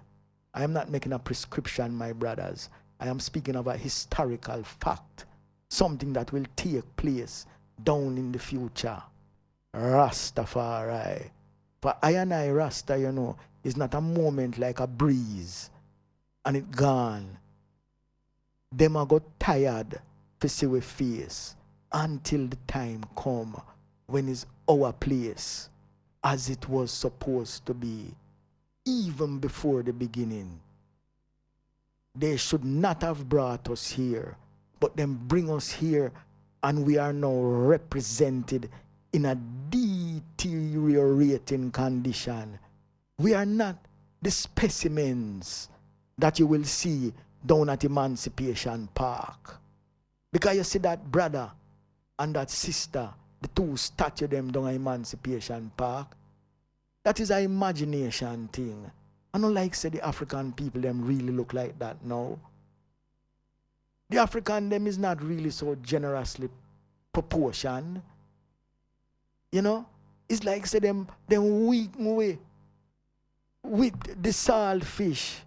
I am not making a prescription, my brothers. I am speaking of a historical fact, something that will take place down in the future. Rastafari. For I and I, Rasta, you know, is not a moment like a breeze and it gone. Them a got tired to see we face until the time come when it's our place as it was supposed to be, even before the beginning. They should not have brought us here, but them bring us here, and we are now represented in a deteriorating condition. We are not the specimens that you will see down at Emancipation Park. Because you see that brother and that sister, the two statue them down at Emancipation Park, that is an imagination thing. I don't like say the African people them really look like that now. The African them is not really so generously proportioned. You know? It's like say them weak way with the salt fish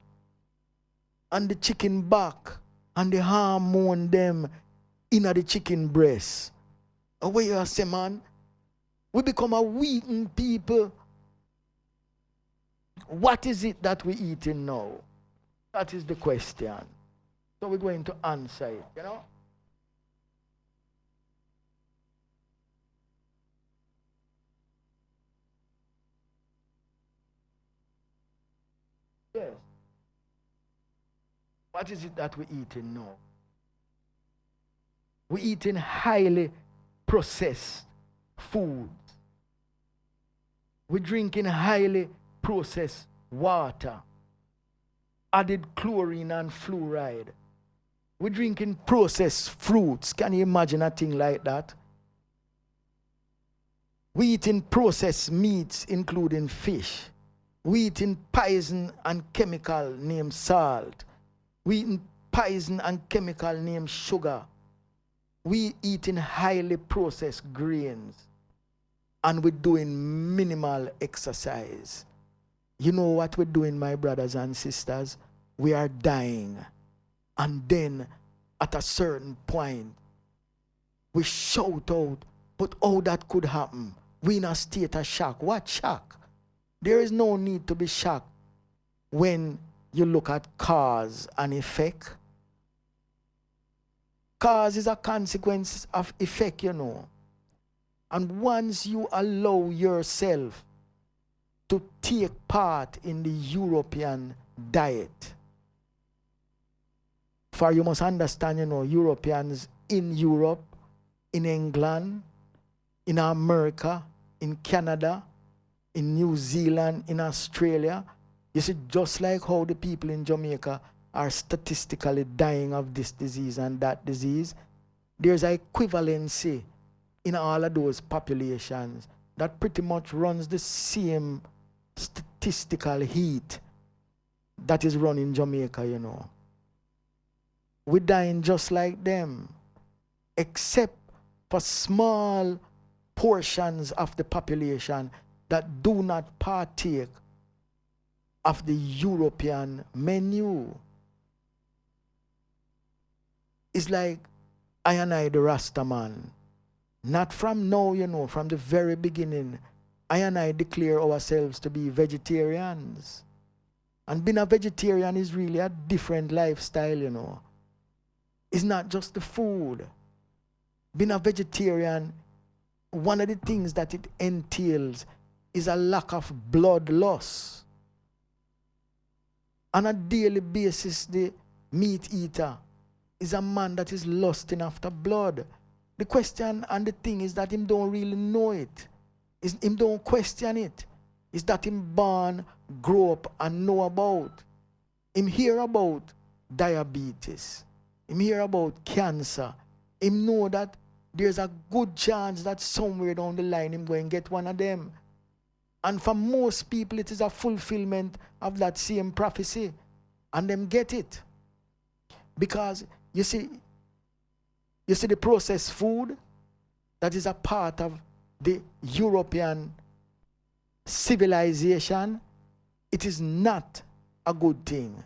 and the chicken back and the hormone them in the chicken breast. And where you say, man, we become a weakened people. What is it that we eating now? That is the question. So we're going to answer it, you know? Yes. What is it that we're eating now? We're eating highly processed foods. We're drinking highly processed water, added chlorine and fluoride. We're drinking processed fruits. Can you imagine a thing like that? We're eating processed meats, including fish. We're eating poison and chemical named salt. We're eating poison and chemical named sugar. We're eating highly processed grains. And we're doing minimal exercise. You know what we're doing, my brothers and sisters? We are dying. And then, at a certain point, we shout out, but how that could happen? We're in a state of shock. What shock? There is no need to be shocked when you look at cause and effect. Cause is a consequence of effect, you know. And once you allow yourself to take part in the European diet, for you must understand, you know, Europeans in Europe, in England, in America, in Canada, in New Zealand, in Australia, you see, just like how the people in Jamaica are statistically dying of this disease and that disease, there's an equivalency in all of those populations that pretty much runs the same statistical heat that is run in Jamaica, you know. We're dying just like them, except for small portions of the population that do not partake of the European menu. It's like I and I, the Rasta man. Not from now, you know, from the very beginning, I and I declare ourselves to be vegetarians. And being a vegetarian is really a different lifestyle, you know. It's not just the food. Being a vegetarian, one of the things that it entails is a lack of blood loss. On a daily basis, the meat eater is a man that is lusting after blood. The question and the thing is that him don't really know it. Him don't question it. It's that him born, grow up and know about. Him hear about diabetes. Him hear about cancer. Him know that there's a good chance that somewhere down the line him going to get one of them. And for most people it is a fulfillment of that same prophecy. And them get it. Because you see the processed food that is a part of the European civilization, it is not a good thing.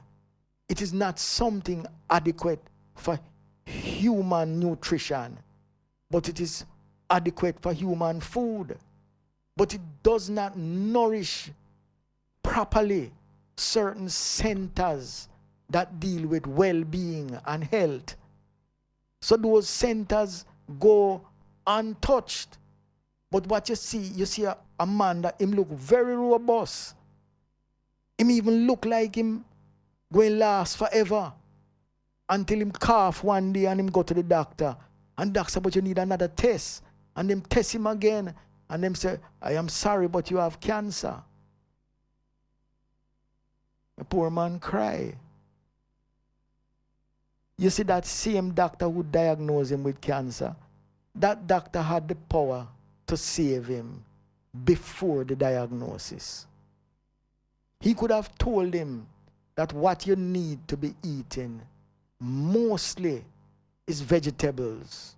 It is not something adequate for human nutrition, but it is adequate for human food. But it does not nourish properly certain centers that deal with well-being and health. So those centers go untouched. But what you see a man that him look very robust. Him even look like him going last forever. Until him cough one day and him go to the doctor. And doctor say, but you need another test. And them test him again. And them say, I am sorry, but you have cancer. A poor man cry. You see that same doctor who diagnosed him with cancer, that doctor had the power to save him before the diagnosis. He could have told him that what you need to be eating mostly is vegetables,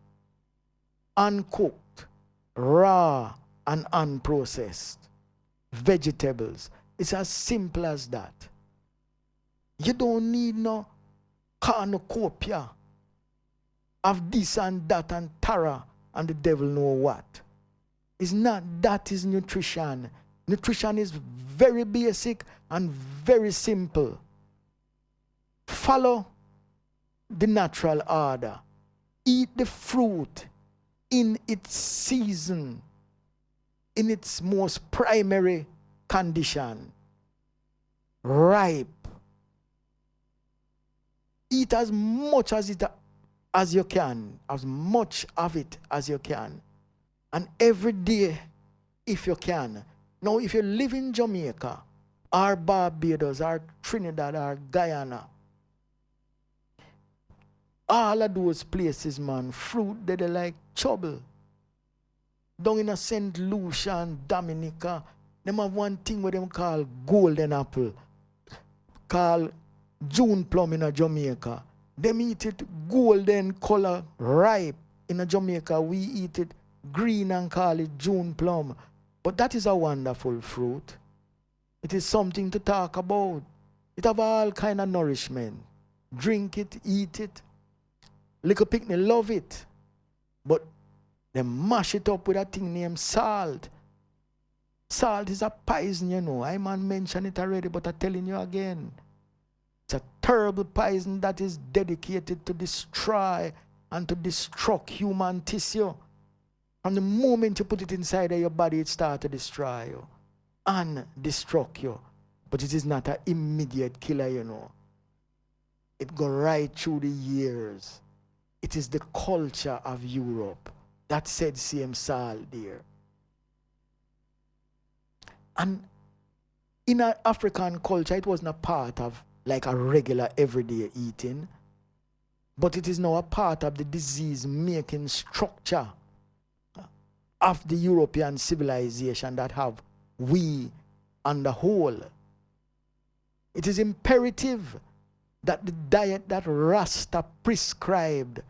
uncooked, raw, and unprocessed. Vegetables. It's as simple as that. You don't need no cornucopia of this and that and tara and the devil know what. It's not that is nutrition. Nutrition is very basic and very simple. Follow the natural order. Eat the fruit in its season, in its most primary condition. Ripe. Eat as much as you can, as much of it as you can. And every day, if you can. Now, if you live in Jamaica, or Barbados, or Trinidad, or Guyana, all of those places, man, fruit, they like trouble. Down in St. Lucia and Dominica, them have one thing what them call golden apple, called June plum in Jamaica. Them eat it golden color, ripe. In Jamaica, we eat it green and call it June plum. But that is a wonderful fruit. It is something to talk about. It have all kind of nourishment. Drink it, eat it. Little picnic love it. But they mash it up with a thing named salt. Salt is a poison, you know. I man mentioned it already, but I'm telling you again. It's a terrible poison that is dedicated to destroy and to destruct human tissue. From the moment you put it inside of your body, it starts to destroy you and destruct you. But it is not an immediate killer, you know. It goes right through the years. It is the culture of Europe that said same salt there. And in our African culture, it wasn't a part of like a regular everyday eating, but it is now a part of the disease-making structure of the European civilization that have we on the whole. It is imperative that the diet that Rasta prescribed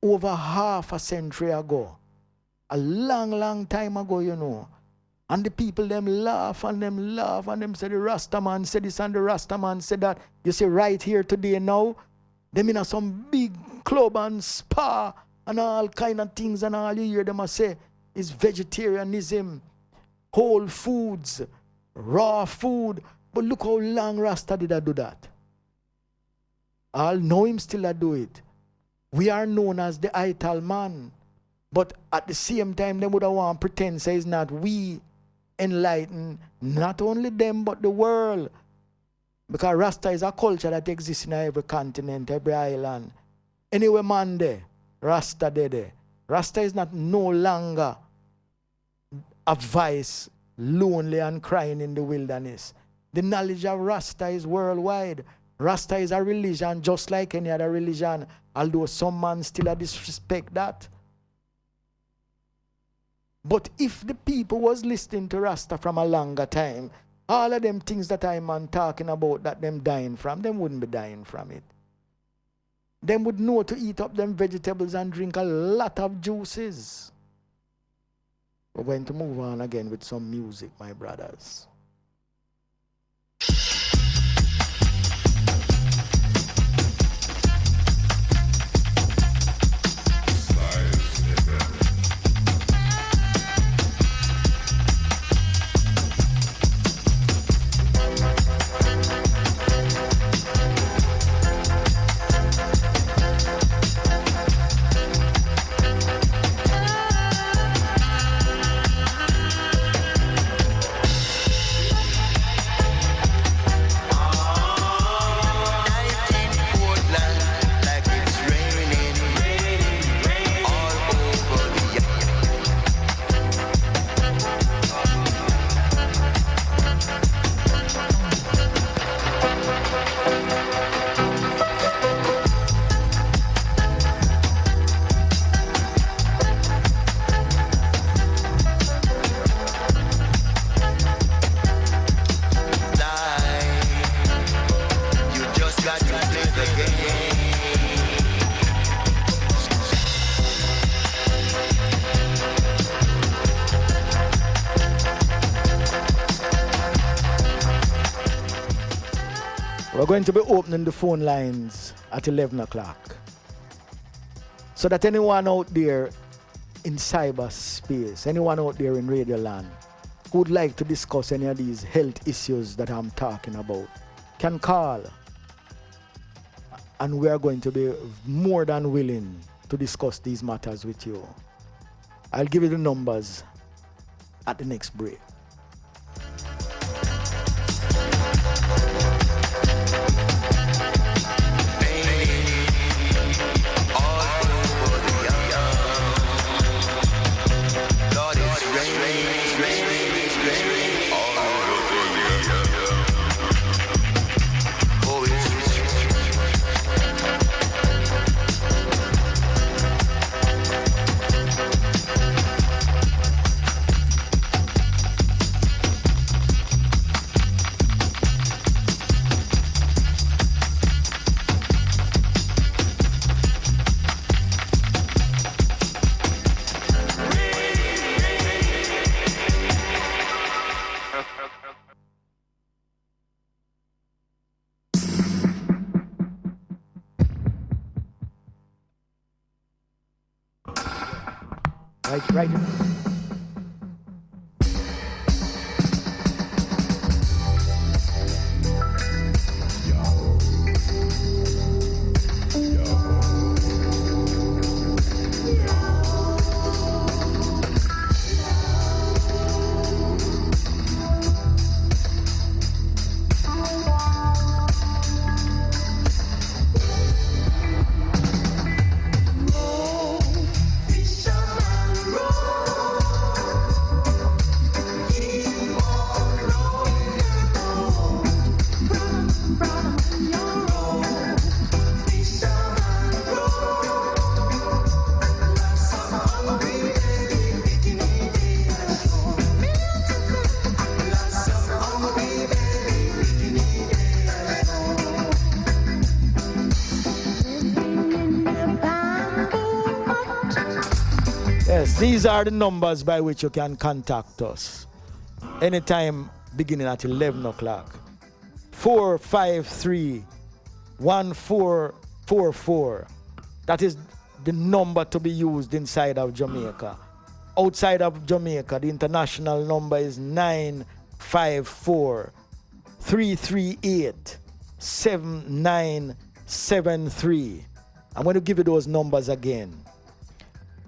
over half a century ago, a long, long time ago, you know, and the people them laugh and them say the Rasta man said this and the Rasta man said that. You see right here today now, them in some big club and spa and all kind of things, and all you hear them say is vegetarianism, whole foods, raw food. But look how long Rasta did I do that. I'll know him still do it. We are known as the Ital man. But at the same time, they would have want to pretend say it's not we enlighten not only them but the world. Because Rasta is a culture that exists in every continent, every island. Anyway, man there, Rasta dede. Rasta is not no longer a voice lonely and crying in the wilderness. The knowledge of Rasta is worldwide. Rasta is a religion just like any other religion, although some man still disrespect that. But if the people was listening to Rasta from a longer time, all of them things that I'm talking about that them dying from, them wouldn't be dying from it. Them would know to eat up them vegetables and drink a lot of juices. We're going to move on again with some music, my brothers. We're going to be opening the phone lines at 11 o'clock. So that anyone out there in cyberspace, anyone out there in Radio Land who would like to discuss any of these health issues that I'm talking about can call. And we are going to be more than willing to discuss these matters with you. I'll give you the numbers at the next break. Right. These are the numbers by which you can contact us. Anytime beginning at 11 o'clock. 453-1444. That is the number to be used inside of Jamaica. Outside of Jamaica, the international number is 954-338-7973. I'm going to give you those numbers again.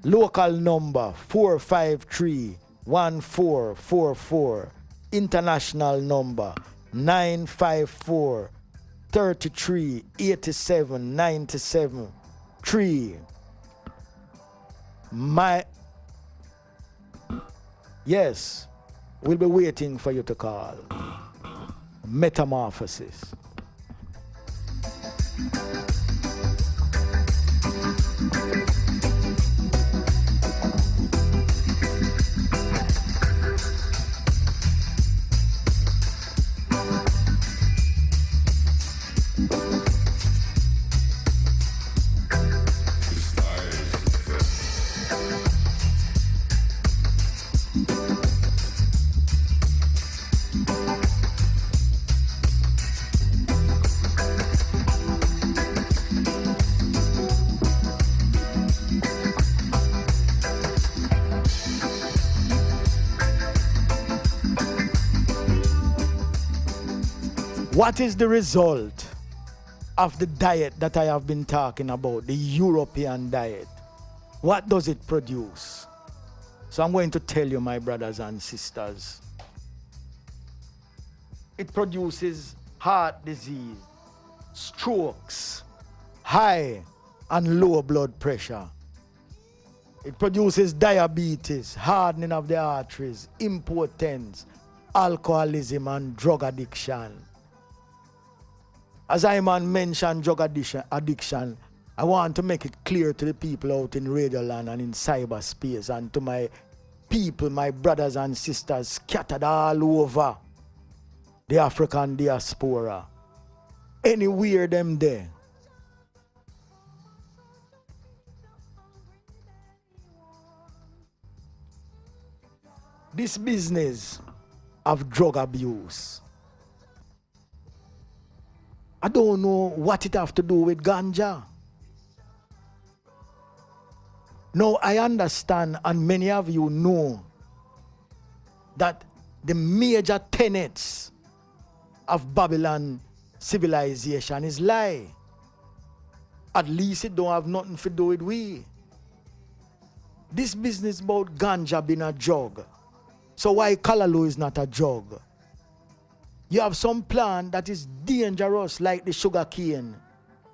Local number 453-1444. International number 954-33-87-97-3. Yes, we'll be waiting for you to call. Metamorphosis. What is the result of the diet that I have been talking about, the European diet? What does it produce? So I'm going to tell you, my brothers and sisters. It produces heart disease, strokes, high and low blood pressure. It produces diabetes, hardening of the arteries, impotence, alcoholism, and drug addiction. As I mentioned drug addiction, I want to make it clear to the people out in Radio Land and in cyberspace, and to my people, my brothers and sisters scattered all over the African diaspora. Anywhere them there. This business of drug abuse, I don't know what it have to do with ganja. No, I understand, and many of you know, that the major tenets of Babylon civilization is lie. At least it don't have nothing to do with we. This business about ganja being a drug. So why Callaloo is not a drug? You have some plant that is dangerous, like the sugar cane.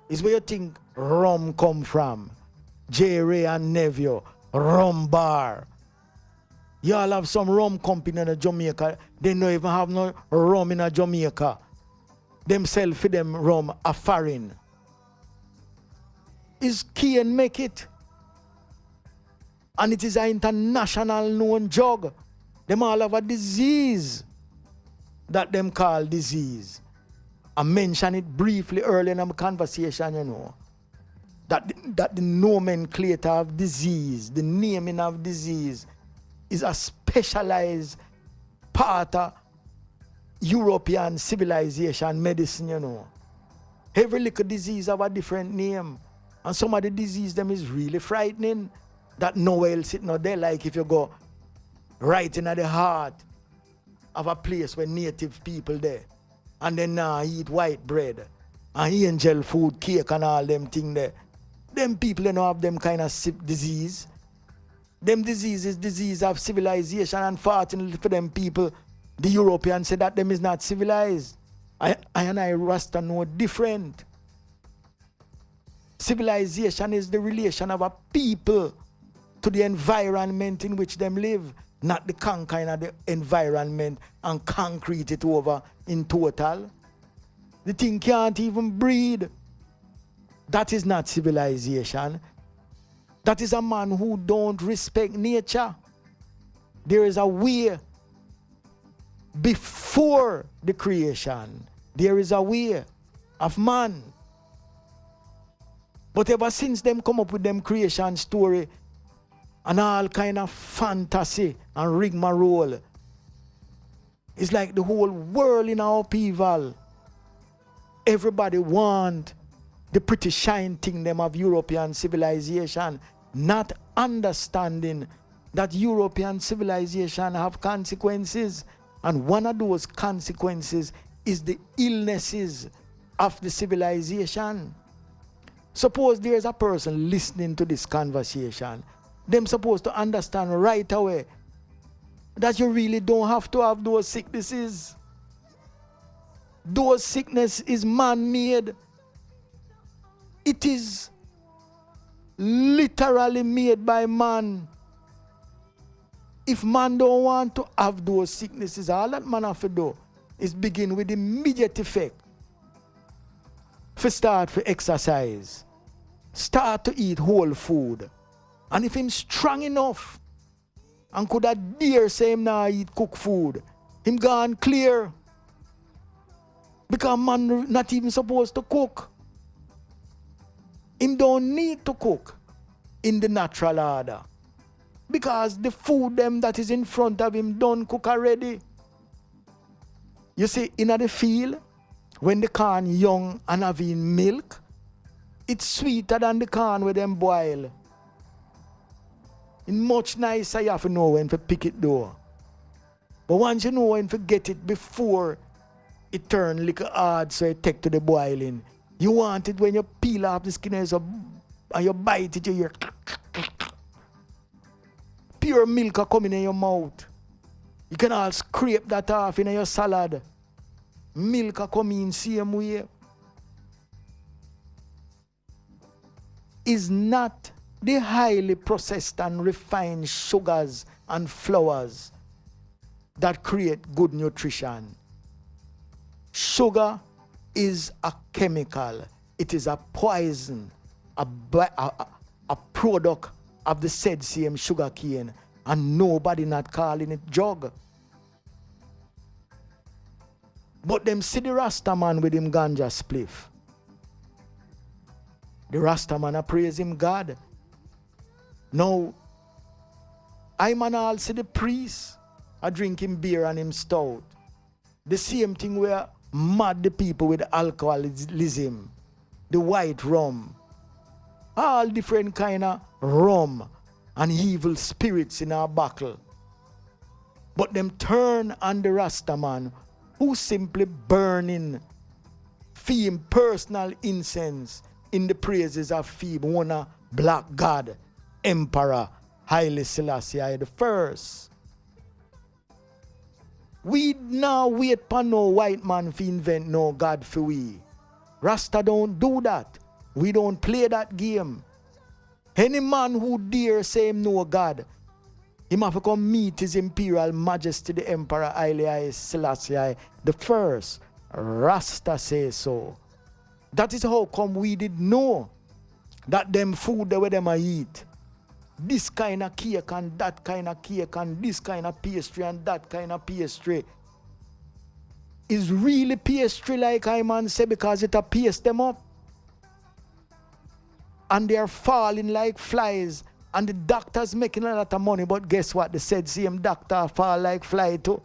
Is where you think rum come from. J. Ray and Neville, rum bar. You all have some rum company in Jamaica. They don't even have no rum in Jamaica. Them sell for them rum a foreign. Is cane make it? And it is an international known drug. Them all have a disease that them call disease. I mentioned it briefly earlier in our conversation, you know, that the nomenclature of disease, the naming of disease, is a specialized part of European civilization medicine, you know. Every little disease have a different name. And some of the disease them is really frightening, that nowhere else it not there. Like if you go right in the heart of a place where native people there, and then now eat white bread and angel food, cake and all them thing there. Them people don't have them kind of disease. Them disease is disease of civilization, and fortunately for them people, the Europeans say that them is not civilized. I Rasta know different. Civilization is the relation of a people to the environment in which them live, not the conquering of the environment and concrete it over in total. The thing can't even breathe. That is not civilization. That is a man who don't respect nature. There is a way before the creation. There is a way of man. But ever since them come up with them creation story and all kind of fantasy and rigmarole, it's like the whole world in our upheaval. Everybody want the pretty shine thing them of European civilization, not understanding that European civilization have consequences, and one of those consequences is the illnesses of the civilization. Suppose there is a person listening to this conversation, them supposed to understand right away that you really don't have to have those sicknesses. Those sickness is man-made. It is literally made by man. If man don't want to have those sicknesses, all that man have to do is begin with immediate effect. For start for exercise. Start to eat whole food. And if him strong enough and could have dare say him now eat cooked food, him gone clear. Because man not even supposed to cook. Him don't need to cook in the natural order. Because the food them that is in front of him don't cook already. You see, in the field, when the corn young and having milk, it's sweeter than the corn with them boil. It's much nicer you have to know when to pick it though. But once you know when to get it before it turn little hard so it take to the boiling, you want it when you peel off the skin and you bite it, you hear pure milk are coming in your mouth. You can all scrape that off in your salad. Milk are coming in same way. Is not the highly processed and refined sugars and flours that create good nutrition. Sugar is a chemical. It is a poison, a product of the said same sugar cane, and nobody not calling it drug. But them see the Rasta man with him ganja spliff. The Rasta man a praise him God. Now, I man all see the priest a drinking beer and him stout. The same thing where mad the people with alcoholism, the white rum, all different kind of rum and evil spirits in our buckle. But them turn on the Rasta man who simply burning Fim personal incense in the praises of Fim, one black god, Emperor Haile Selassie I the first. We now wait for no white man to invent no God for we. Rasta don't do that. We don't play that game. Any man who dare say him no God, he must come meet his imperial majesty the Emperor Haile Selassie I the first. Rasta say so. That is how come we did know that them food that them a eat, this kind of cake and that kind of cake and this kind of pastry and that kind of pastry is really pastry like I man say, because it a paste them up. And they are falling like flies, and the doctor's making a lot of money, but guess what? The said same doctor fall like fly too.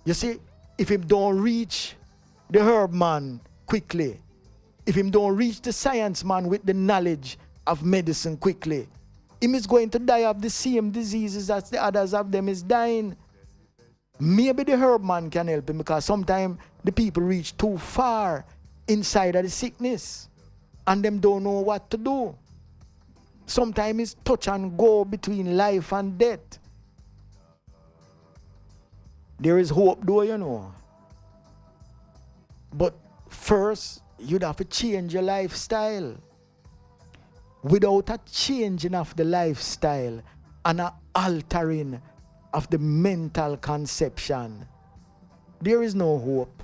You see, if him don't reach the herb man quickly, if him don't reach the science man with the knowledge of medicine quickly, him is going to die of the same diseases as the others of them is dying. Maybe the herb man can help him, because sometimes the people reach too far inside of the sickness and them don't know what to do. Sometimes it's touch and go between life and death. There is hope though, you know. But first, you'd have to change your lifestyle. Without a changing of the lifestyle and an altering of the mental conception, there is no hope.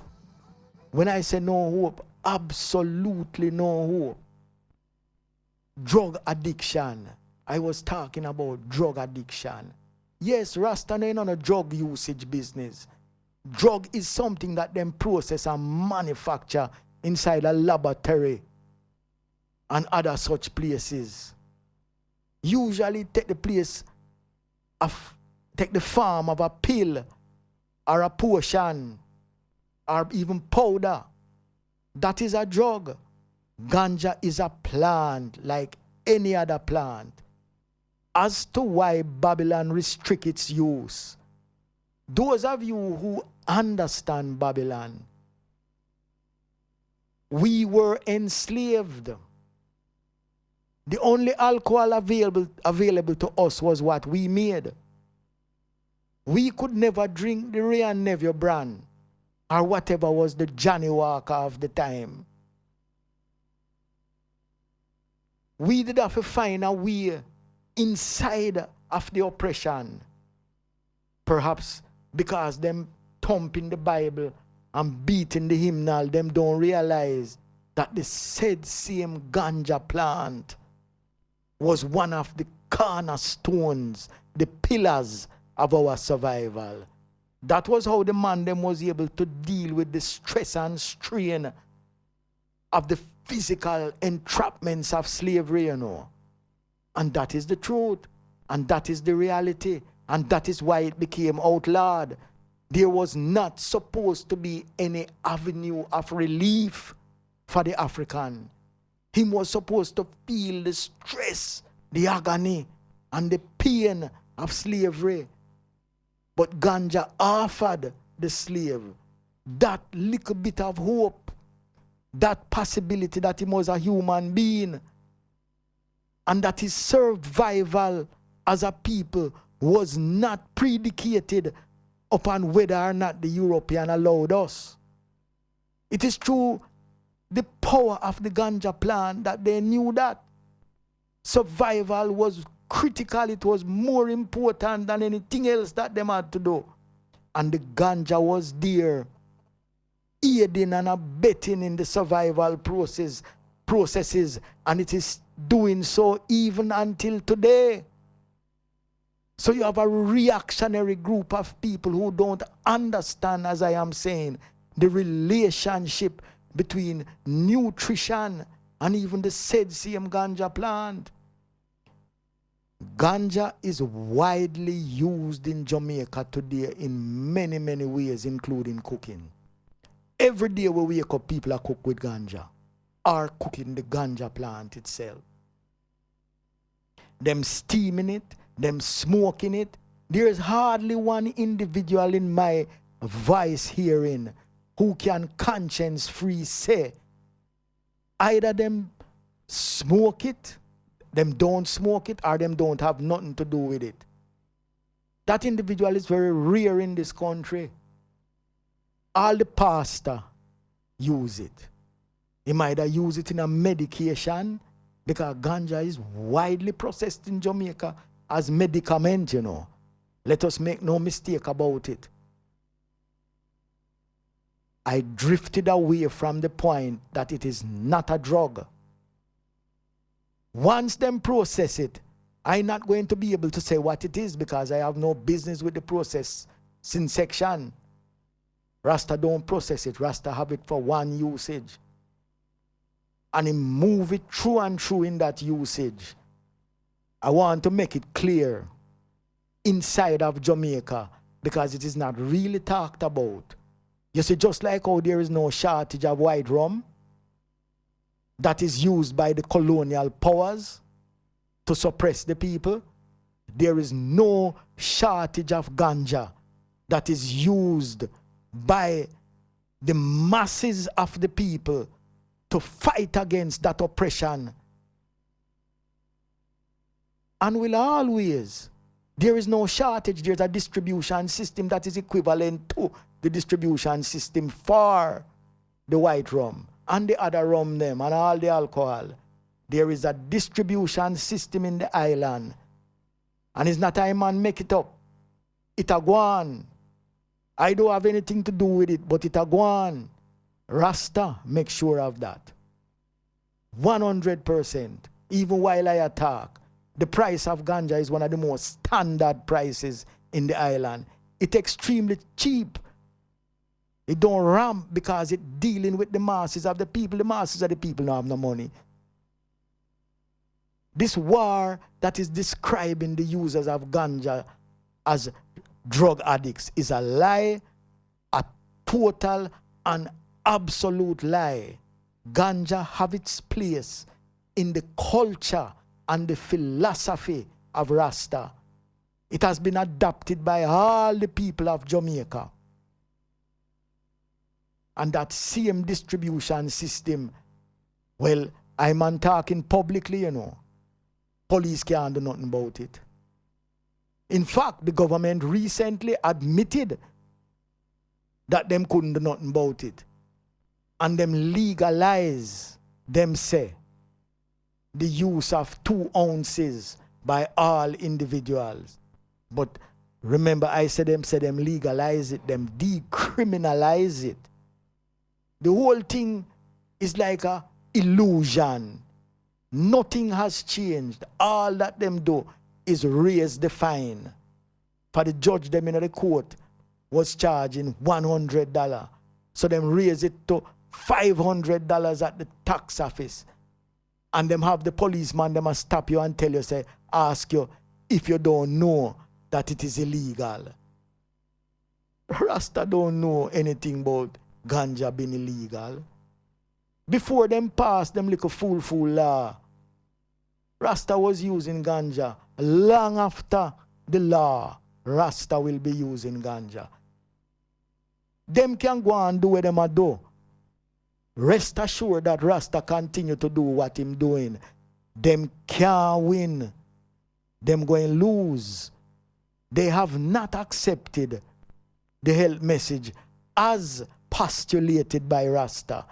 When I say no hope, absolutely no hope. Drug addiction. I was talking about drug addiction. Yes, Rasta ain't on a drug usage business. Drug is something that them process and manufacture inside a laboratory and other such places. Usually take the form of a pill or a potion or even powder. That is a drug. Ganja is a plant like any other plant. As to why Babylon restricts its use, those of you who understand Babylon, we were enslaved. The only alcohol available to us was what we made. We could never drink the Ray and Neville brand or whatever was the Johnny Walker of the time. We did have to find a way inside of the oppression. Perhaps because them thumping the Bible and beating the hymnal, them don't realize that the said same ganja plant was one of the cornerstones, the pillars of our survival. That was how the man them was able to deal with the stress and strain of the physical entrapments of slavery, you know. And that is the truth. And that is the reality. And that is why it became outlawed. There was not supposed to be any avenue of relief for the African. He was supposed to feel the stress, the agony, and the pain of slavery. But ganja offered the slave that little bit of hope, that possibility that he was a human being, and that his survival as a people was not predicated upon whether or not the European allowed us. It is through the power of the ganja plant that they knew that survival was critical. It was more important than anything else that they had to do. And the ganja was there, aiding and abetting in the survival processes, and it is doing so even until today. So you have a reactionary group of people who don't understand, as I am saying, the relationship between nutrition and even the said same ganja plant. Ganja is widely used in Jamaica today in many, many ways, including cooking. Every day we wake up, people are cook with ganja or cooking the ganja plant itself. Them steaming it, them smoking it. There is hardly one individual in my voice hearing who can conscience-free say either them smoke it, them don't smoke it, or them don't have nothing to do with it. That individual is very rare in this country. All the pastor use it. He might have use it in a medication, because ganja is widely processed in Jamaica as medicament, you know. Let us make no mistake about it. I drifted away from the point that it is not a drug. Once them process it, I'm not going to be able to say what it is, because I have no business with the processing section. Rasta don't process it. Rasta have it for one usage. And he move it through and through in that usage. I want to make it clear inside of Jamaica, because it is not really talked about. You see, just like how there is no shortage of white rum that is used by the colonial powers to suppress the people, there is no shortage of ganja that is used by the masses of the people to fight against that oppression. And will always, there is no shortage. There's a distribution system that is equivalent to the distribution system for the white rum and the other rum them and all the alcohol. There is a distribution system in the island. And it's not a man make it up. It a go on. I don't have anything to do with it, but it a go on. Rasta make sure of that. 100%. Even while I talk, the price of ganja is one of the most standard prices in the island. It's extremely cheap. It don't ramp because it's dealing with the masses of the people. The masses of the people don't have no money. This war that is describing the users of ganja as drug addicts is a lie, a total and absolute lie. Ganja have its place in the culture and the philosophy of Rasta. It has been adopted by all the people of Jamaica. And that same distribution system, well, I'm talking publicly, you know. Police can't do nothing about it. In fact, the government recently admitted that them couldn't do nothing about it. And them legalize, them say, the use of 2 ounces by all individuals. But remember, I said them legalize it, them decriminalize it. The whole thing is like a illusion. Nothing has changed. All that them do is raise the fine. For the judge them in the court was charging $100. So them raise it to $500 at the tax office. And them have the policeman, them must stop you and tell you, say, ask you if you don't know that it is illegal. Rasta don't know anything about ganja being illegal. Before them pass them little fool law, Rasta was using ganja. Long after the law, Rasta will be using ganja. Them can go and do what them a do. Rest assured that Rasta continue to do what him doing. Them can't win. Them going lose. They have not accepted the health message as postulated by Rasta.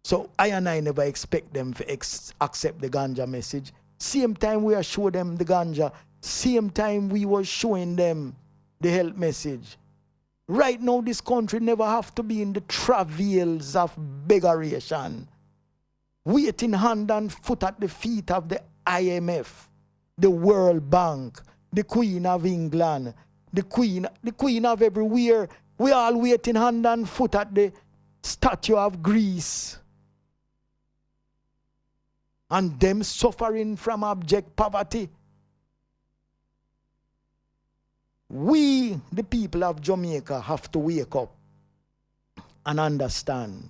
So I and I never expect them to accept the ganja message. Same time we are showing them the ganja, same time we were showing them the health message. Right now this country never have to be in the travails of beggaration, waiting hand and foot at the feet of the IMF, the World Bank, the Queen of England, the Queen of everywhere. We all waiting hand and foot at the statue of Greece. And them suffering from abject poverty. We, the people of Jamaica, have to wake up and understand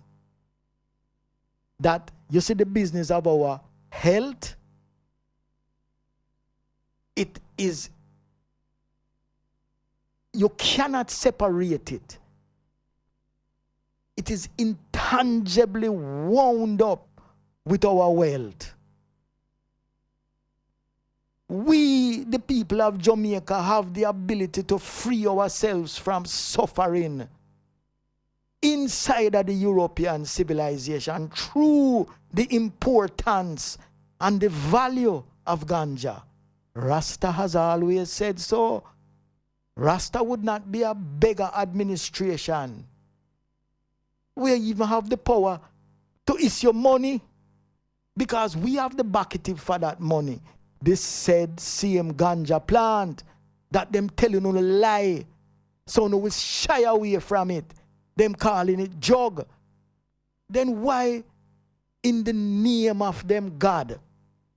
that, you see, the business of our health, it is, you cannot separate it. It is intangibly wound up with our wealth. We, the people of Jamaica, have the ability to free ourselves from suffering inside of the European civilization through the importance and the value of ganja. Rasta has always said so. Rasta would not be a beggar administration. We even have the power to issue money because we have the bucket for that money. This said same ganja plant that them telling you no lie, so no will shy away from it. Them calling it jug. Then why, in the name of them God,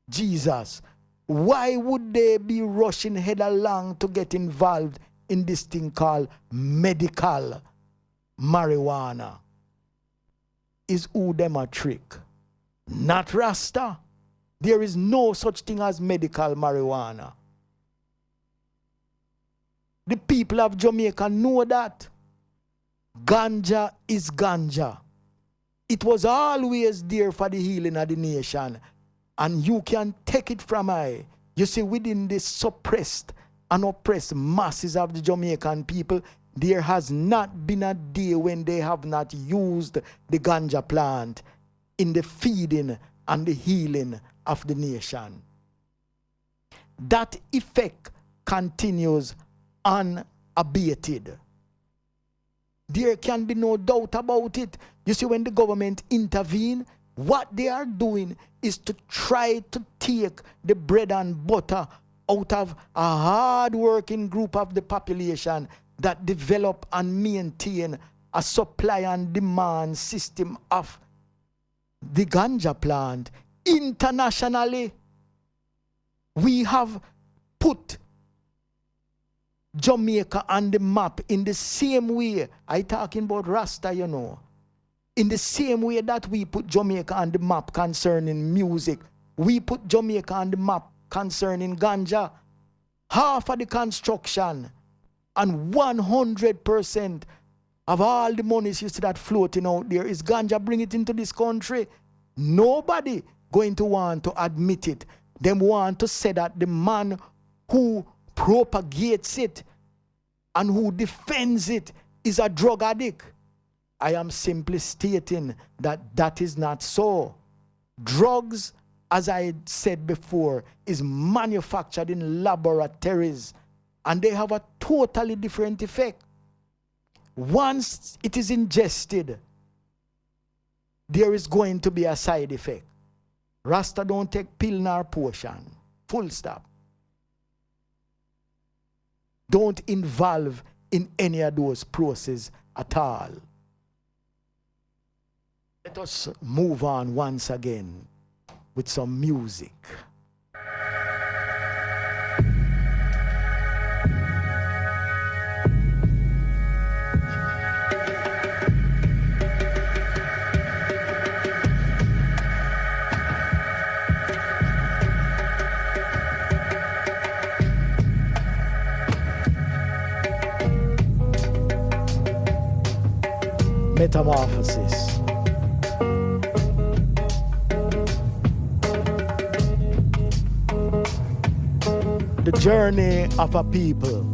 Jesus, why would they be rushing headlong to get involved in this thing called medical marijuana? Is who them a trick? Not Rasta. There is no such thing as medical marijuana. The people of Jamaica know that. Ganja is ganja. It was always there for the healing of the nation. And you can take it from I. You see, within the suppressed and oppressed masses of the Jamaican people, there has not been a day when they have not used the ganja plant in the feeding and the healing of the nation. That effect continues unabated. There can be no doubt about it. You see, when the government intervene, what they are doing is to try to take the bread and butter out of a hard-working group of the population that develop and maintain a supply and demand system of the ganja plant. Internationally, we have put Jamaica on the map in the same way. I talking about Rasta, you know. In the same way that we put Jamaica on the map concerning music, we put Jamaica on the map concerning ganja. Half of the construction and 100% of all the monies you see that floating out there is ganja. Bring it into this country. Nobody going to want to admit it. Them want to say that the man who propagates it and who defends it is a drug addict. I am simply stating that that is not so. Drugs as I said before, is manufactured in laboratories, and they have a totally different effect. Once it is ingested, there is going to be a side effect. Rasta don't take pill nor potion. Full stop. Don't involve in any of those processes at all. Let us move on once again with some music. Metamorphosis. The journey of a people.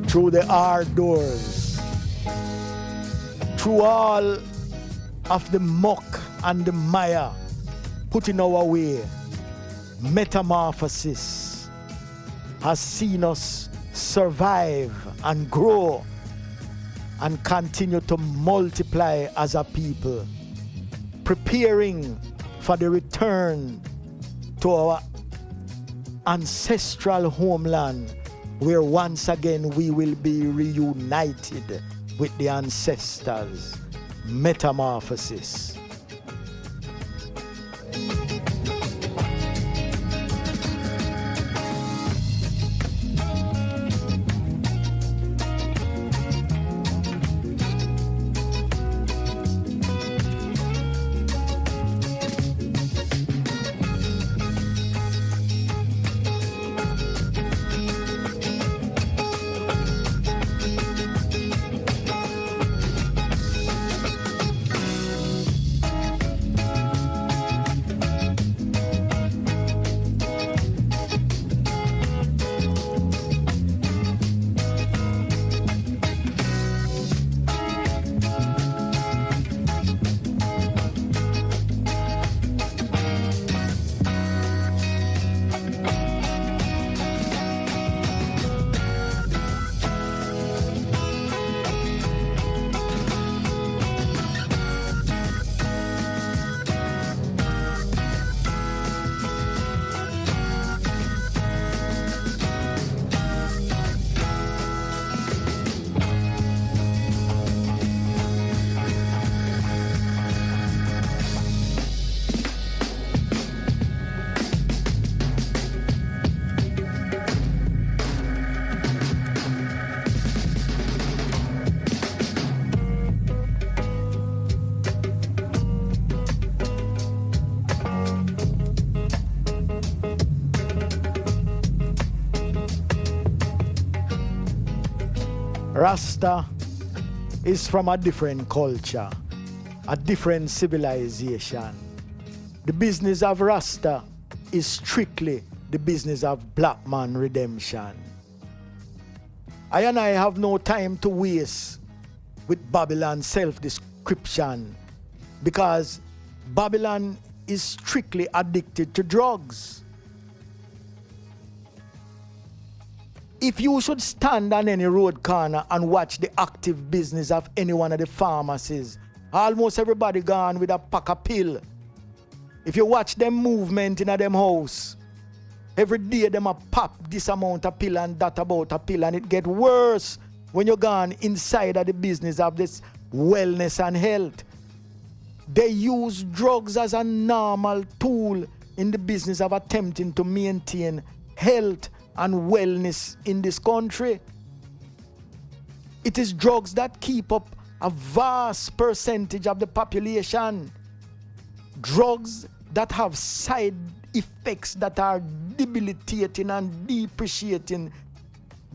Through the hard doors. Through all of the muck and the mire put in our way. Metamorphosis has seen us survive and grow and continue to multiply as a people, preparing for the return to our ancestral homeland, where once again we will be reunited with the ancestors. Metamorphosis. Rasta is from a different culture, a different civilization. The business of Rasta is strictly the business of black man redemption. I and I have no time to waste with Babylon self-description, because Babylon is strictly addicted to drugs. If you should stand on any road corner and watch the active business of any one of the pharmacies, almost everybody gone with a pack of pill. If you watch them movement in a them house, every day them a pop this amount of pill and that about a pill, and it get worse when you gone inside of the business of this wellness and health. They use drugs as a normal tool in the business of attempting to maintain health and wellness in this country. It is drugs that keep up a vast percentage of the population. Drugs that have side effects that are debilitating and depreciating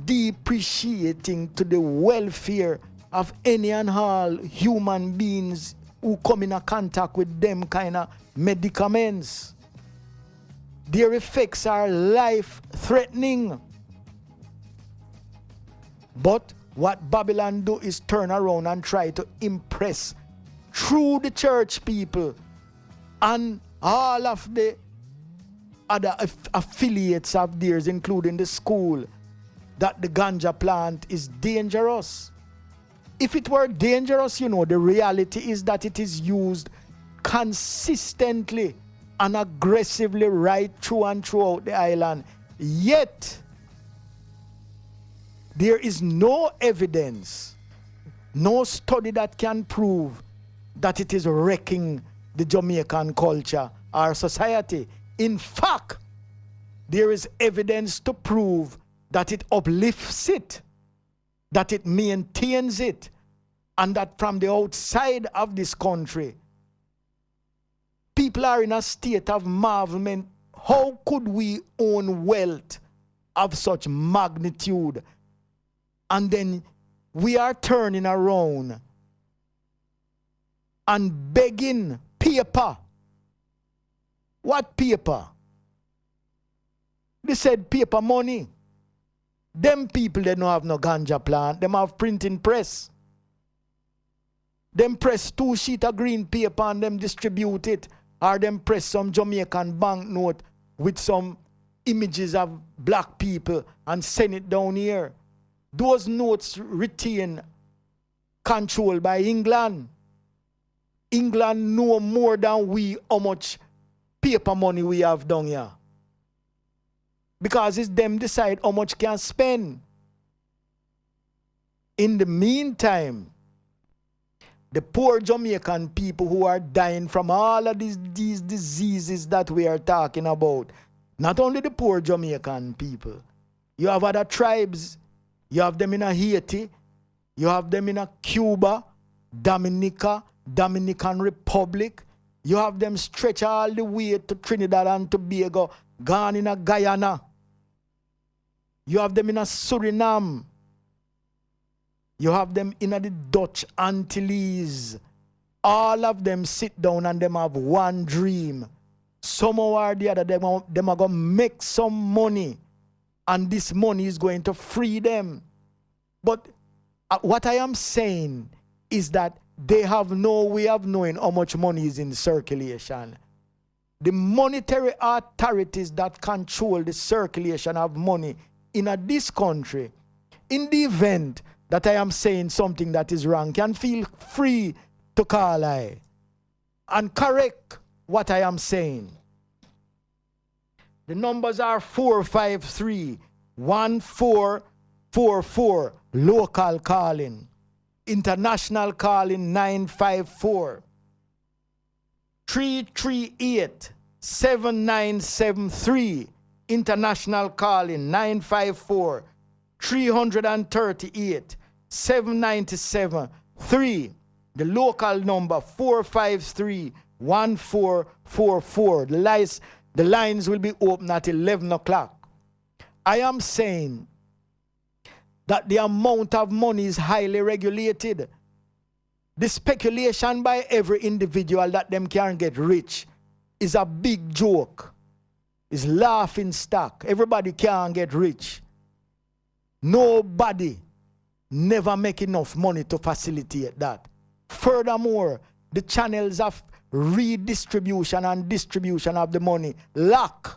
to the welfare of any and all human beings who come in contact with them kind of medicaments. Their effects are life-threatening. But what Babylon do is turn around and try to impress through the church people and all of the other affiliates of theirs, including the school, that the ganja plant is dangerous. If it were dangerous, you know, the reality is that it is used consistently and aggressively right through and throughout the island. Yet, there is no evidence, no study that can prove that it is wrecking the Jamaican culture or society. In fact, there is evidence to prove that it uplifts it, that it maintains it, and that from the outside of this country, people are in a state of marvelment. How could we own wealth of such magnitude? And then we are turning around and begging paper. What paper? They said paper money. Them people, they don't have no ganja plant. Them have printing press. Them press 2 sheets of green paper and them distribute it. Or them press some Jamaican banknote with some images of black people and send it down here. Those notes retain control by England. England know more than we how much paper money we have down here. Because it's them decide how much can spend. In the meantime, the poor Jamaican people who are dying from all of these diseases that we are talking about, not only the poor Jamaican people, you have other tribes, you have them in Haiti, you have them in Cuba, Dominica, Dominican Republic, you have them stretch all the way to Trinidad and Tobago, gone in Guyana. You have them in Suriname. You have them in the Dutch Antilles. All of them sit down and them have one dream. Somehow or the other, them are going to make some money. And this money is going to free them. But what I am saying is that they have no way of knowing how much money is in circulation. The monetary authorities that control the circulation of money in this country, in the event that I am saying something that is wrong, can feel free to call I and correct what I am saying. The numbers are 453-1444, local calling. International calling 954. 338-7973. International calling 954. 338-797-3. The local number 453-1444. The lines will be open at 11 o'clock. I am saying that the amount of money is highly regulated. The speculation by every individual that them can get rich is a big joke. It's laughing stock. Everybody can get rich. Nobody never make enough money to facilitate that. Furthermore, the channels of redistribution and distribution of the money lack.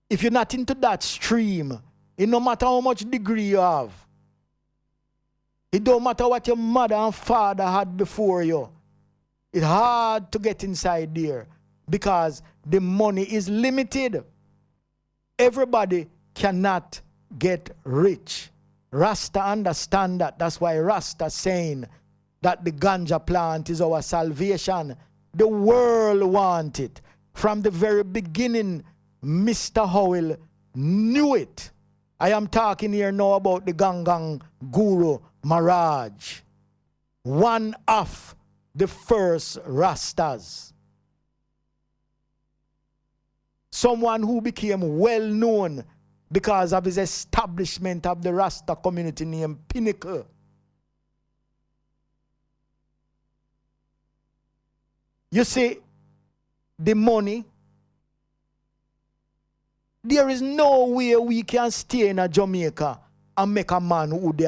If you're not into that stream, it no matter how much degree you have, it don't matter what your mother and father had before you, it's hard to get inside there because the money is limited. Everybody cannot get rich. Rasta understand that. That's why Rasta saying that the ganja plant is our salvation. The world want it. From the very beginning, Mr. Howell knew it. I am talking here now about the Gangang Guru Maharaj, one of the first Rastas. Someone who became well known because of his establishment of the Rasta community named Pinnacle. You see, the money, there is no way we can stay in a Jamaica and make a man who they